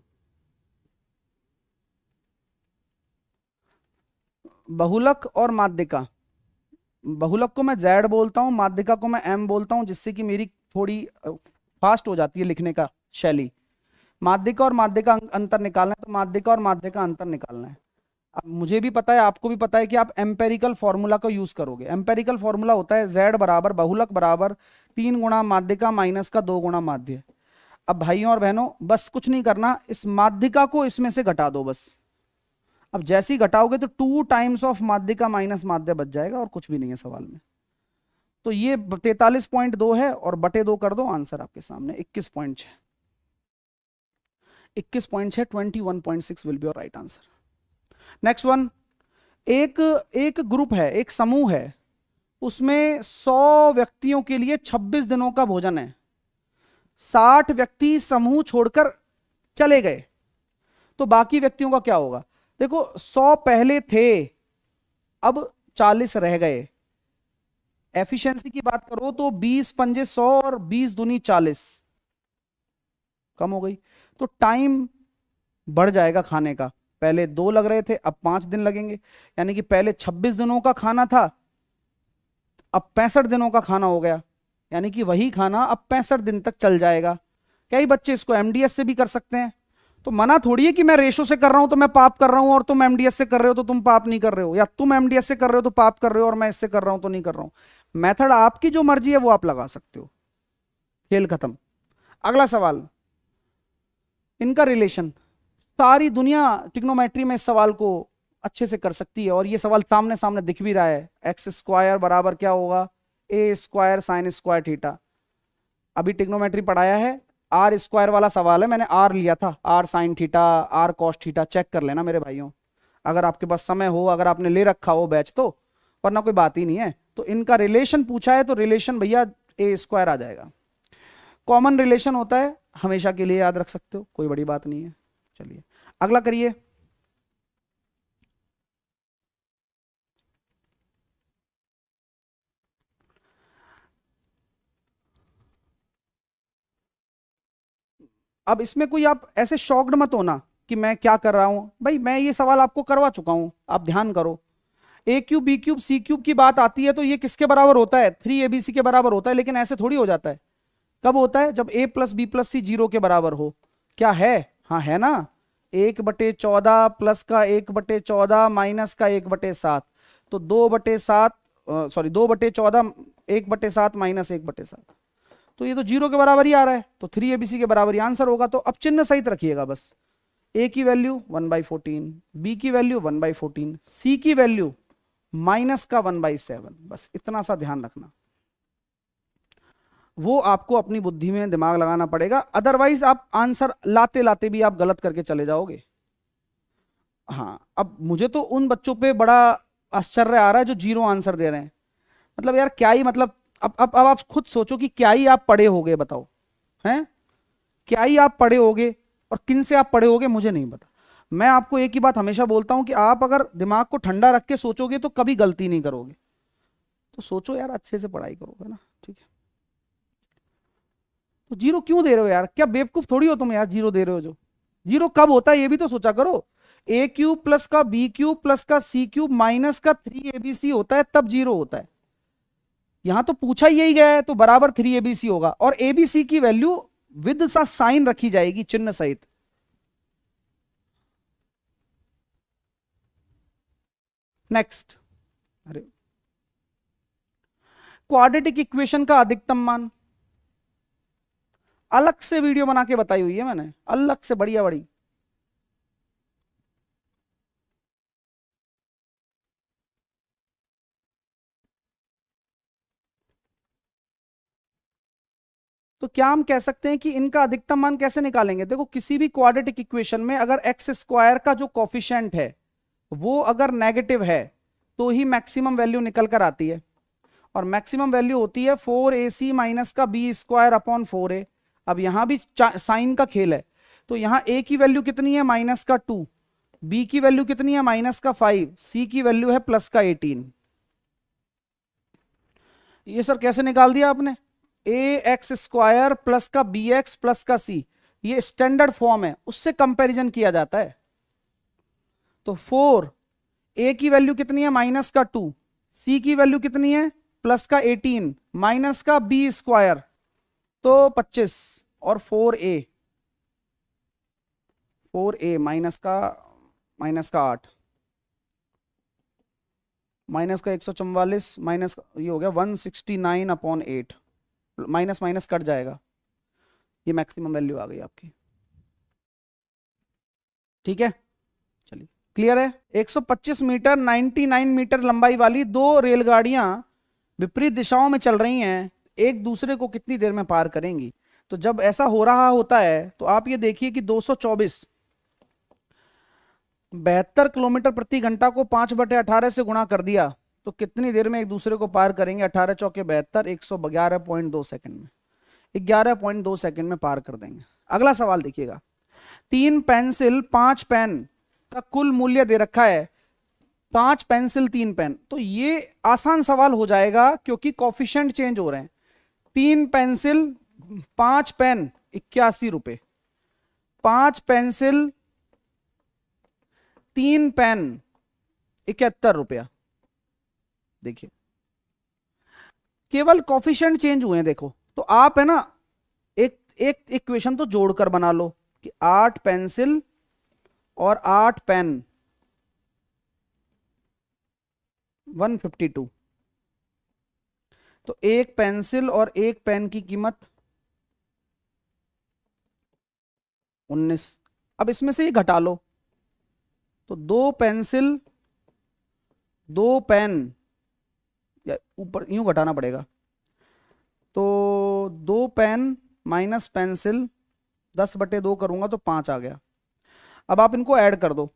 बहुलक और माध्यिका, बहुलक को मैं Z बोलता हूं, माध्यिका को मैं M बोलता हूं, जिससे कि मेरी थोड़ी फास्ट हो जाती है लिखने का शैली। माध्यिका और माध्यिका का अंतर निकालना है, तो माध्यिका और माध्यिका का अंतर निकालना है। अब मुझे भी पता है, आपको भी पता है कि आप एम्पेरिकल फॉर्मूला का यूज करोगे। एम्पेरिकल फॉर्मूला होता है z बराबर बहुलक बराबर 3 गुणा माध्यिका माइनस का 2 गुणा माध्य। अब भाइयों और बहनों बस कुछ नहीं करना, इस माध्यिका को इसमें से घटा दो बस। अब जैसे ही घटाओगे तो 2 टाइम्स ऑफ माध्यिका माइनस माध्य बच जाएगा, और कुछ भी नहीं है सवाल में। तो ये 43.2 है और बटे 2 कर दो, आंसर आपके सामने 21.6। 21.6, 21.6 will be your right answer. Next one, एक ग्रुप है, एक समूह है, उसमें 100 व्यक्तियों के लिए 26 दिनों का भोजन है। 60 व्यक्ति समूह छोड़कर चले गए, तो बाकी व्यक्तियों का क्या होगा? देखो 100 पहले थे, अब 40 रह गए। एफिशिएंसी की बात करो तो 20 पंजे 100 और 20 दूनी 40, कम हो गई। तो टाइम बढ़ जाएगा खाने का, पहले 2 लग रहे थे अब 5 दिन लगेंगे, यानी कि पहले 26 दिनों का खाना था अब 65 दिनों का खाना हो गया, यानी कि वही खाना अब 65 दिन तक चल जाएगा। कई बच्चे इसको एमडीएस से भी कर सकते हैं, तो मना थोड़ी है कि मैं रेशो से कर रहा हूं तो मैं पाप कर रहा हूं और तुम एमडीएस से कर रहे हो तो तुम पाप नहीं कर रहे हो, या तुम एमडीएस से कर रहे हो तो पाप कर रहे हो और मैं इससे कर रहा हूं तो नहीं कर रहा हूं। मेथड आपकी जो मर्जी है वो आप लगा सकते हो, खेल खत्म। अगला सवाल, इनका रिलेशन। सारी दुनिया ट्रिग्नोमेट्री में इस सवाल को अच्छे से कर सकती है, और ये सवाल सामने सामने दिख भी रहा है। एक्स स्क्वायर बराबर क्या होगा? ए स्क्वायर साइन स्क्वायर थीटा। अभी ट्रिग्नोमेट्री पढ़ाया है, आर स्क्वायर वाला सवाल है, मैंने आर लिया था, r sine theta, r cos theta, check कर लेना मेरे भाइयों, अगर आपके पास समय हो, अगर आपने ले रखा हो बैच तो, वरना कोई बात ही नहीं है। तो इनका रिलेशन पूछा है तो रिलेशन भैया ए स्क्वायर आ जाएगा। कॉमन रिलेशन होता है, हमेशा के लिए याद रख सकते हो, कोई बड़ी बात नहीं है। चलिए अगला करिए। अब इसमें कोई आप ऐसे शॉक्ड मत होना कि मैं क्या कर रहा हूं, भाई मैं ये सवाल आपको करवा चुका हूं, आप ध्यान करो। ए cube B cube C cube की बात आती है तो ये किसके बराबर होता है? 3abc के बराबर होता है, लेकिन ऐसे थोड़ी हो जाता है। कब होता है? जब a प्लस बी प्लस सी 0 के बराबर हो। क्या है? हाँ है ना, 1/14 प्लस का 1/14 माइनस का 1/7, तो 2/7, सॉरी 2/14 1/7 माइनस 1/7, तो ये तो 0 के बराबर ही आ रहा है, तो 3abc के बराबर ही आंसर होगा। तो अब चिन्ह सहित रखिएगा बस। a की वैल्यू 1/14, b की वैल्यू 1/14, c की वैल्यू माइनस का 1/7, बस इतना सा ध्यान रखना। वो आपको अपनी बुद्धि में दिमाग लगाना पड़ेगा, अदरवाइज आप आंसर लाते लाते भी आप गलत करके चले जाओगे। हाँ, अब मुझे तो उन बच्चों पे बड़ा आश्चर्य आ रहा है जो 0 आंसर दे रहे हैं। मतलब यार क्या ही, मतलब अब आप खुद सोचो कि क्या ही आप पढ़े होगे, बताओ हैं, क्या ही आप पढ़े होगे और किन से आप पढ़े होगे मुझे नहीं पता। मैं आपको एक ही बात हमेशा बोलता हूं कि आप अगर दिमाग को ठंडा रख के सोचोगे तो कभी गलती नहीं करोगे। तो सोचो यार, अच्छे से पढ़ाई करोगे ना, ठीक है। तो 0 क्यों दे रहे हो यार? क्या बेवकूफ थोड़ी हो तुम यार, 0 दे रहे हो जो। 0 कब होता है ये भी तो सोचा करो। ए क्यूब प्लस का बी क्यूब प्लस का सी क्यूब माइनस का 3abc होता है, तब 0 होता है। यहां तो पूछा ही यही गया है, तो बराबर 3abc होगा, और abc की वैल्यू विद सा साइन रखी जाएगी, चिन्ह सहित। नेक्स्ट, अरे क्वाड्रेटिक इक्वेशन का अधिकतम मान अलग से वीडियो बना के बताई हुई है मैंने, अलग से बढ़िया बड़ी। तो क्या हम कह सकते हैं कि इनका अधिकतम मान कैसे निकालेंगे? देखो किसी भी क्वाड्रेटिक इक्वेशन में अगर एक्स स्क्वायर का जो कॉफिशिएंट है वो अगर नेगेटिव है तो ही मैक्सिमम वैल्यू निकल कर आती है, और मैक्सिमम वैल्यू होती है 4ac माइनस का बी स्क्वायर अपॉन 4a। अब यहां भी साइन का खेल है, तो यहां a की वैल्यू कितनी है? माइनस का 2, b की वैल्यू कितनी है? माइनस का 5, c की वैल्यू है प्लस का 18। ये सर कैसे निकाल दिया आपने? ए एक्स स्क्वायर प्लस का बी एक्स प्लस का सी, ये स्टैंडर्ड फॉर्म है, उससे कंपैरिजन किया जाता है। तो 4, ए की वैल्यू कितनी है? माइनस का 2, सी की वैल्यू कितनी है? प्लस का 18 माइनस का बी स्क्वायर तो 25 और 4a। 4a माइनस का 8 माइनस का 144 माइनस ये हो गया 169/8 माइनस माइनस कट जाएगा, ये मैक्सिमम वैल्यू आ गई आपकी। ठीक है, चलिए क्लियर है। 125 मीटर 99 मीटर लंबाई वाली दो रेलगाड़ियां विपरीत दिशाओं में चल रही हैं, एक दूसरे को कितनी देर में पार करेंगी? तो जब ऐसा हो रहा होता है तो आप ये देखिए कि 224 72 किलोमीटर प्रति घंटा को 5/18 से गुणा कर दिया तो कितनी देर में एक दूसरे को पार करेंगे? 18 चौके 72, 111.2 सेकंड में, 11.2 सेकंड में पार कर देंगे। अगला सवाल देखिएगा, 3 पेंसिल 5 पेन का कुल मूल्य दे रखा है, 5 पेंसिल 3 पेन, तो ये आसान सवाल हो जाएगा क्योंकि कॉफिशिएंट चेंज हो रहे हैं। 3 पेंसिल 5 पेन 81 रुपए, 5 पेंसिल 3 पेन 71 रुपया। देखिए केवल कॉफिशिएंट चेंज हुए हैं। देखो तो आप है ना एक एक इक्वेशन तो जोड़कर बना लो कि 8 पेंसिल और 8 पेन 152, तो एक पेंसिल और एक पेन की कीमत 19। अब इसमें से ये घटा लो तो 2 पेंसिल 2 पेन, या ऊपर यूं घटाना पड़ेगा, तो 2 पेन माइनस पेंसिल 10/2 करूंगा तो 5 आ गया। अब आप इनको ऐड कर दो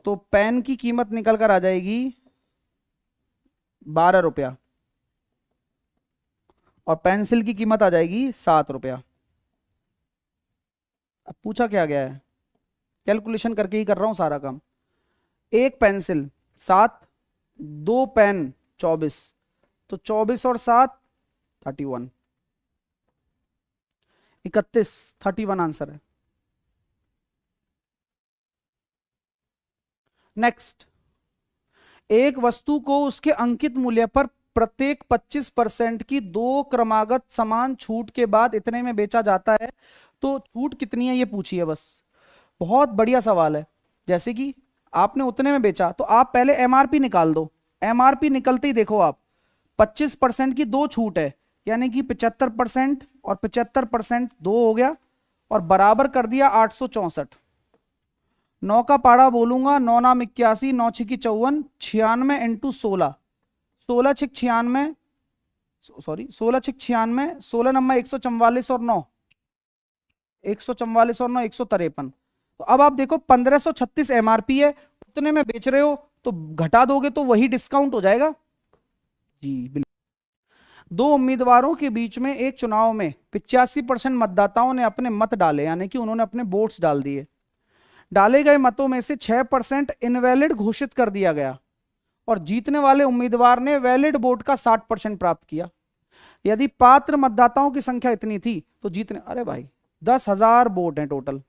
तो पेन की कीमत निकल कर आ जाएगी 12 रुपया और पेंसिल की कीमत आ जाएगी 7 रुपया। अब पूछा क्या गया है, कैलकुलेशन करके ही कर रहा हूं सारा काम। एक पेंसिल 7, 2 पेन 24, तो 24 और 7 31, 31 आंसर है। नेक्स्ट, एक वस्तु को उसके अंकित मूल्य पर प्रत्येक 25% की 2 क्रमागत समान छूट के बाद इतने में बेचा जाता है, तो छूट कितनी है ये पूछिए बस। बहुत बढ़िया सवाल है। जैसे कि आपने उतने में बेचा तो आप पहले एमआरपी निकाल दो, एमआरपी निकलते ही देखो आप 25% की 2 छूट है, यानी कि 75% और 75% 2 हो गया और बराबर कर दिया 864। 9 का पाड़ा बोलूंगा, 9 नाम 81, 9 छिकी 54, 96 इंटू 16, 16 छिक 96, सॉरी 16 छिक 96, 16 नंबर 144 और 9, 144 और 9 153। तो अब आप देखो 1536 एमआरपी है, उतने में बेच रहे हो तो घटा दोगे तो वही डिस्काउंट हो जाएगा जी बिल्कुल। 2 उम्मीदवारों के बीच में एक चुनाव में 85% मतदाताओं ने अपने मत डाले, यानी कि उन्होंने अपने वोट्स डाल दिए। डाले गए मतों में से 6% इनवैलिड घोषित कर दिया गया और जीतने वाले उम्मीदवार ने वैलिड वोट का 60% प्राप्त किया। यदि पात्र मतदाताओं की संख्या इतनी थी तो जीतने, अरे भाई 10,000 वोट हैं टोटल,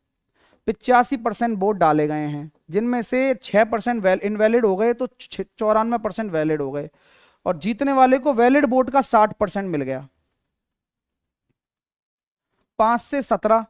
85% वोट डाले गए हैं, जिनमें से 6% इनवैलिड हो गए तो 94% वैलिड हो गए और जीतने वाले को वैलिड वोट का 60% मिल गया। 5 से 17,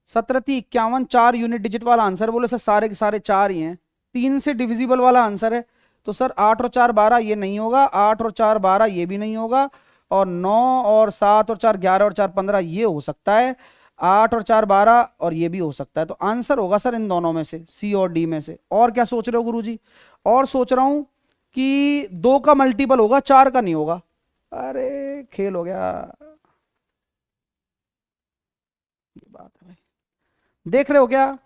17 थी 51, 4 यूनिट डिजिट वाला आंसर बोले सर, सारे के सारे 4 ही हैं। 3 से डिविजिबल वाला आंसर है तो सर 8 और 4 12 ये नहीं होगा, 8 और 4 12 ये भी नहीं होगा, और 9 और 7 और 4 11 और 4 15 ये हो सकता है, 8 और 4 12 और ये भी हो सकता है। तो आंसर होगा सर इन दोनों में से, सी और डी में से। और क्या सोच रहे हो गुरुजी? और सोच रहा हूं कि 2 का मल्टीपल होगा, 4 का नहीं होगा। अरे खेल हो गया, ये बात है भाई। देख रहे हो क्या,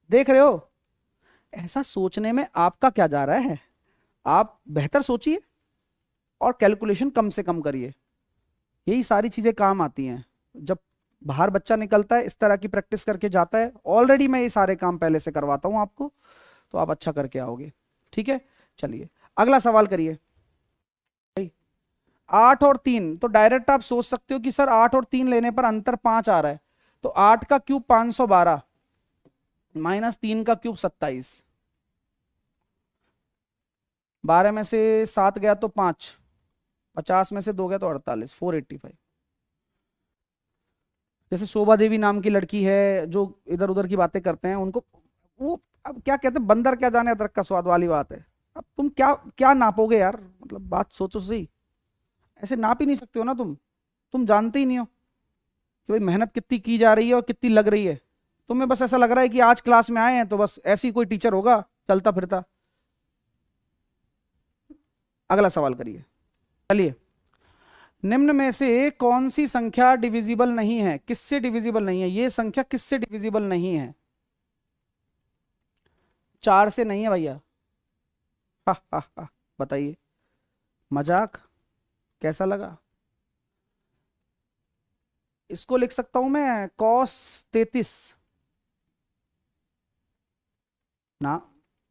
देख रहे हो? ऐसा सोचने में आपका क्या जा रहा है? आप बेहतर सोचिए और कैलकुलेशन कम से कम करिए। यही सारी चीजें काम आती हैं जब बाहर बच्चा निकलता है, इस तरह की प्रैक्टिस करके जाता है। ऑलरेडी मैं ये सारे काम पहले से करवाता हूं आपको, तो आप अच्छा करके आओगे। ठीक है, चलिए अगला सवाल करिए। 8 और 3, तो डायरेक्ट आप सोच सकते हो कि सर 8 और 3 लेने पर अंतर 5 आ रहा है, तो 8 का क्यूब 512 माइनस 3 का क्यूब 27, 12 में से 7 गया तो 5, 50 में से 2 गया तो 48, 485। जैसे शोभा देवी नाम की लड़की है जो इधर उधर की बातें करते हैं, उनको वो अब क्या कहते हैं, बंदर क्या जाने अदरक का स्वाद वाली बात है। अब तुम क्या क्या नापोगे यार, मतलब बात सोचो सही। ऐसे नाप ही नहीं सकते हो ना तुम जानते ही नहीं हो कि भाई मेहनत कितनी की जा रही है और कितनी लग रही है। तुम्हें बस ऐसा लग रहा है कि आज क्लास में आए हैं तो बस ऐसे ही कोई टीचर होगा चलता फिरता। अगला सवाल करिए। चलिए, निम्न में से कौन सी संख्या डिविजिबल नहीं है? किससे डिविजिबल नहीं है? ये संख्या किससे डिविजिबल नहीं है? 4 से नहीं है भैया। हा हा हा, बताइए, मजाक कैसा लगा? इसको लिख सकता हूं मैं कॉस 33 ना,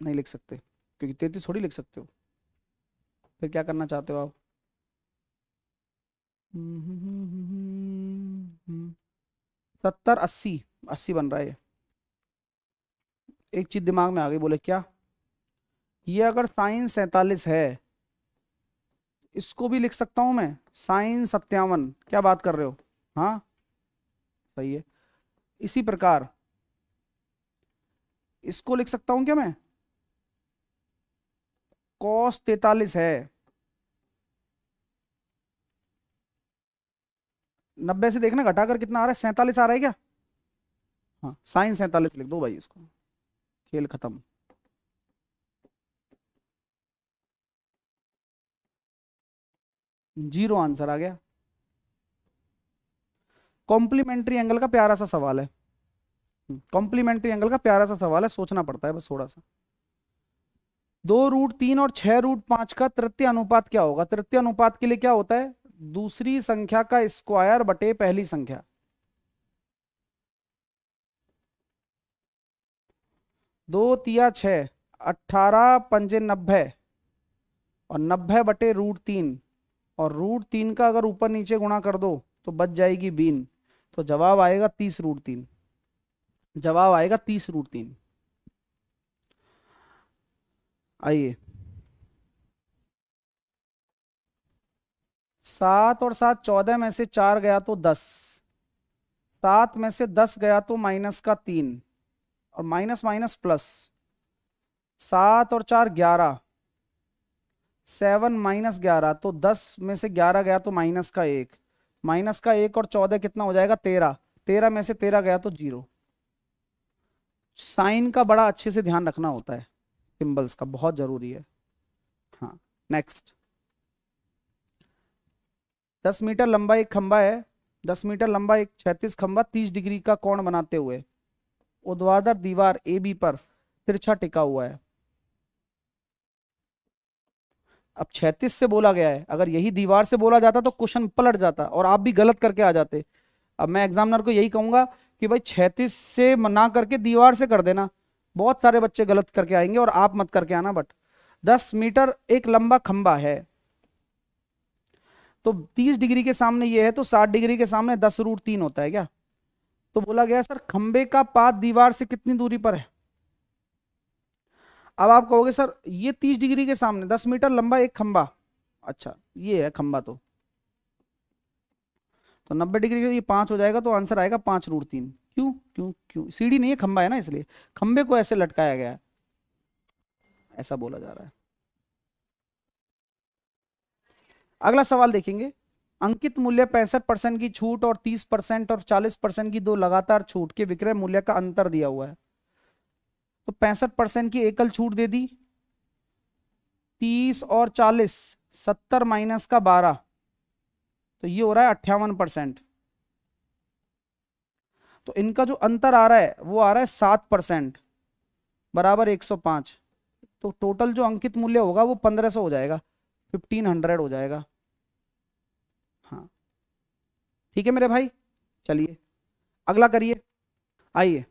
नहीं लिख सकते क्योंकि 33 थोड़ी लिख सकते हो। फिर क्या करना चाहते हो आप? 70 80 80 बन रहा है ये। एक चीज दिमाग में आ गई, बोले क्या? ये अगर साइन 47 है, इसको भी लिख सकता हूं मैं साइन 57। क्या बात कर रहे हो? हाँ सही है। इसी प्रकार इसको लिख सकता हूं क्या मैं? कॉस 43 है, 90 से देखना घटाकर कितना आ रहा है, 47 आ रहा है क्या? हाँ, साइन 47 लिख दो भाई इसको, खेल खत्म। जीरो आंसर आ गया। कॉम्प्लीमेंट्री एंगल का प्यारा सा सवाल है। कॉम्प्लीमेंट्री एंगल का प्यारा सा सवाल है, सोचना पड़ता है बस थोड़ा सा। 2√3 और 6√5 का तृतीय अनुपात क्या होगा? तृतीय अनुपात के लिए क्या होता है? दूसरी संख्या का स्क्वायर बटे पहली संख्या। 2 तिया 6, 18 पंजे 90 और 90 बटे √3, और √3 का अगर ऊपर नीचे गुणा कर दो तो बच जाएगी बीन। तो जवाब आएगा 30√3। जवाब आएगा 30√3। आइए, 7 और 7 14 में से 4 गया तो 10, 7 में से 10 गया तो माइनस का 3 और माइनस माइनस प्लस, 7 और 4 11, 7 माइनस 11 तो 10 में से 11 गया तो माइनस का 1, माइनस का 1 और 14 कितना हो जाएगा? 13, 13 में से 13 गया तो 0। साइन का बड़ा अच्छे से ध्यान रखना होता है, सिंबल्स का बहुत जरूरी है। हाँ, नेक्स्ट। 10 मीटर लंबा एक खंबा है, 10 मीटर लंबा एक 36 खंबा 30 डिग्री का कोण बनाते हुए ऊर्ध्वाधर दीवार ए बी पर तिरछा टिका हुआ है। अब 36 से बोला गया है, अगर यही दीवार से बोला जाता तो क्वेश्चन पलट जाता और आप भी गलत करके आ जाते। अब मैं एग्जामिनर को यही कहूंगा कि भाई 36 से ना करके दीवार से कर देना। बहुत सारे बच्चे गलत करके आएंगे और आप मत करके आना। बट 10 मीटर एक लंबा खंबा है, तो 30 डिग्री के सामने ये है तो 60 डिग्री के सामने 10√3 होता है क्या? तो बोला गया सर खंबे का पाद दीवार से कितनी दूरी पर है? अब आप कहोगे सर ये 30 डिग्री के सामने 10 मीटर लंबा एक खंबा, अच्छा ये है खंबा, तो 90 डिग्री का ये 5 हो जाएगा तो आंसर आएगा 5√3। क्यों क्यों क्यों? सीढ़ी नहीं है, खंबा है ना, इसलिए खंबे को ऐसे लटकाया गया है, ऐसा बोला जा रहा है। अगला सवाल देखेंगे। अंकित मूल्य 65% की छूट और 30% और 40% की दो लगातार छूट के विक्रय मूल्य का अंतर दिया हुआ है। तो 65% की एकल छूट दे दी, 30 और 40, 70 माइनस का 12, तो ये हो रहा है 58%। तो इनका जो अंतर आ रहा है वो आ रहा है 7% बराबर 105। तो टोटल जो अंकित मूल्य होगा वो 1500 हो जाएगा, 1500 हो जाएगा। हाँ ठीक है मेरे भाई, चलिए अगला करिए। आइए,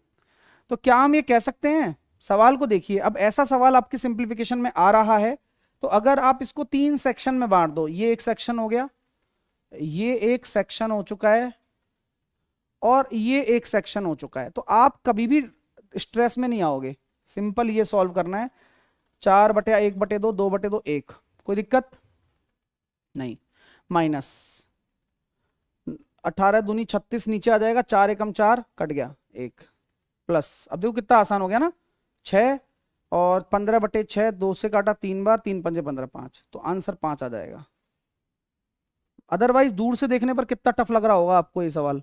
तो क्या हम ये कह सकते हैं, सवाल को देखिए, अब ऐसा सवाल आपके सिंप्लीफिकेशन में आ रहा है तो अगर आप इसको 3 सेक्शन में बांट दो, ये एक सेक्शन हो गया, ये एक सेक्शन हो चुका है और ये एक सेक्शन हो चुका है, तो आप कभी भी स्ट्रेस में नहीं आओगे। सिंपल ये सॉल्व करना है, 4/1/2, 2/2 1, कोई दिक्कत नहीं। माइनस, 18 दूनी 36 नीचे आ जाएगा, 4 एकम 4 कट गया 1 प्लस, अब देखो कितना आसान हो गया ना, 6 और 15/6, 2 से काटा 3 बार, 3 पंजे 15, 5, तो आंसर 5 आ जाएगा। अदरवाइज दूर से देखने पर कितना टफ लग रहा होगा आपको ये सवाल।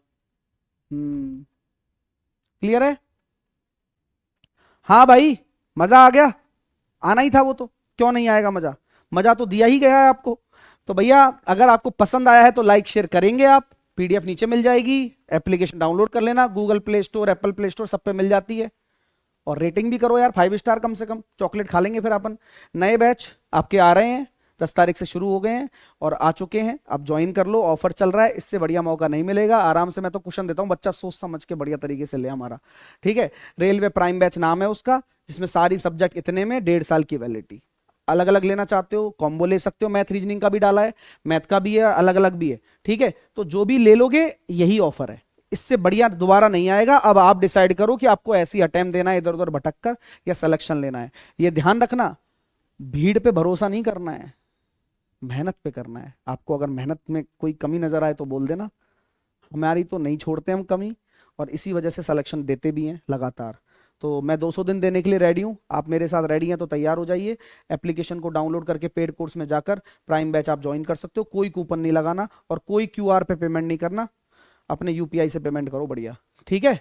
क्लियर है? हाँ भाई, मजा आ गया, आना ही था वो तो, क्यों नहीं आएगा मजा, मजा तो दिया ही गया है आपको। तो भैया अगर आपको पसंद आया है तो लाइक शेयर करेंगे आप, पीडीएफ नीचे मिल जाएगी, एप्लीकेशन डाउनलोड कर लेना, Google play store, Apple play store सब पे मिल जाती है। और रेटिंग भी करो यार, 5 स्टार कम से कम, चॉकलेट खा लेंगे फिर अपन। नए बैच आपके आ रहे हैं, 10 तारीख से शुरू हो गए हैं और आ चुके हैं, आप ज्वाइन कर लो, ऑफर चल रहा है, इससे बढ़िया मौका नहीं मिलेगा। आराम से मैं तो क्वेश्चन देता हूं, बच्चा सोच समझ के बढ़िया तरीके से ले हमारा, ठीक है। रेलवे प्राइम बैच नाम है उसका, जिसमें सारी सब्जेक्ट इतने में 1.5 साल की वैलिडिटी। अलग अलग लेना चाहते हो कॉम्बो ले सकते हो, मैथ रीजनिंग का भी डाला है, मैथ का भी है, अलग अलग भी है, ठीक है। तो जो भी ले लोगे यही ऑफर है, इससे बढ़िया दोबारा नहीं आएगा। अब आप डिसाइड करो कि आपको ऐसी अटेम्प्ट देना है इधर उधर भटक कर, या सिलेक्शन लेना है। ये ध्यान रखना, भीड़ पे भरोसा नहीं करना है, मेहनत पे करना है। आपको अगर मेहनत में कोई कमी नजर आए तो बोल देना, हमारी तो नहीं छोड़ते हम कमी, और इसी वजह से सिलेक्शन देते भी हैं लगातार। तो मैं 200 दिन देने के लिए रेडी हूं, आप मेरे साथ रेडी हैं तो तैयार हो जाइए। एप्लीकेशन को डाउनलोड करके पेड कोर्स में जाकर प्राइम बैच आप ज्वाइन कर सकते हो। कोई कूपन नहीं लगाना और कोई क्यूआर पे पेमेंट नहीं करना, अपने यूपीआई से पेमेंट करो, बढ़िया, ठीक है।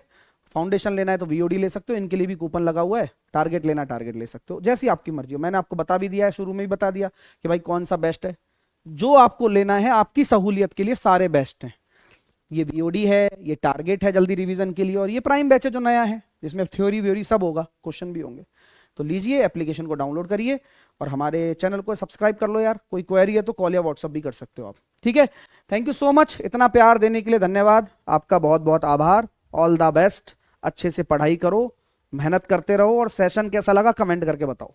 फाउंडेशन लेना है तो वीओडी ले सकते हो, इनके लिए भी कूपन लगा हुआ है। टारगेट लेना टारगेट ले सकते हो, जैसी आपकी मर्जी हो। मैंने आपको बता भी दिया है, शुरू में ही बता दिया कि भाई कौन सा बेस्ट है। जो आपको लेना है आपकी सहूलियत के लिए सारे बेस्ट हैं। ये वीओडी है, ये टारगेट है जल्दी रिवीजन के लिए, और ये प्राइम बैच है जो नया है, जिसमें थ्योरी व्योरी सब होगा, क्वेश्चन भी होंगे। तो लीजिए, एप्लीकेशन को डाउनलोड करिए और हमारे चैनल को सब्सक्राइब कर लो यार। कोई क्वेरी है तो कॉल या व्हाट्सअप भी कर सकते हो आप, ठीक है। थैंक यू सो मच, इतना प्यार देने के लिए धन्यवाद, आपका बहुत बहुत आभार। ऑल द बेस्ट, अच्छे से पढ़ाई करो, मेहनत करते रहो, और सेशन कैसा लगा कमेंट करके बताओ।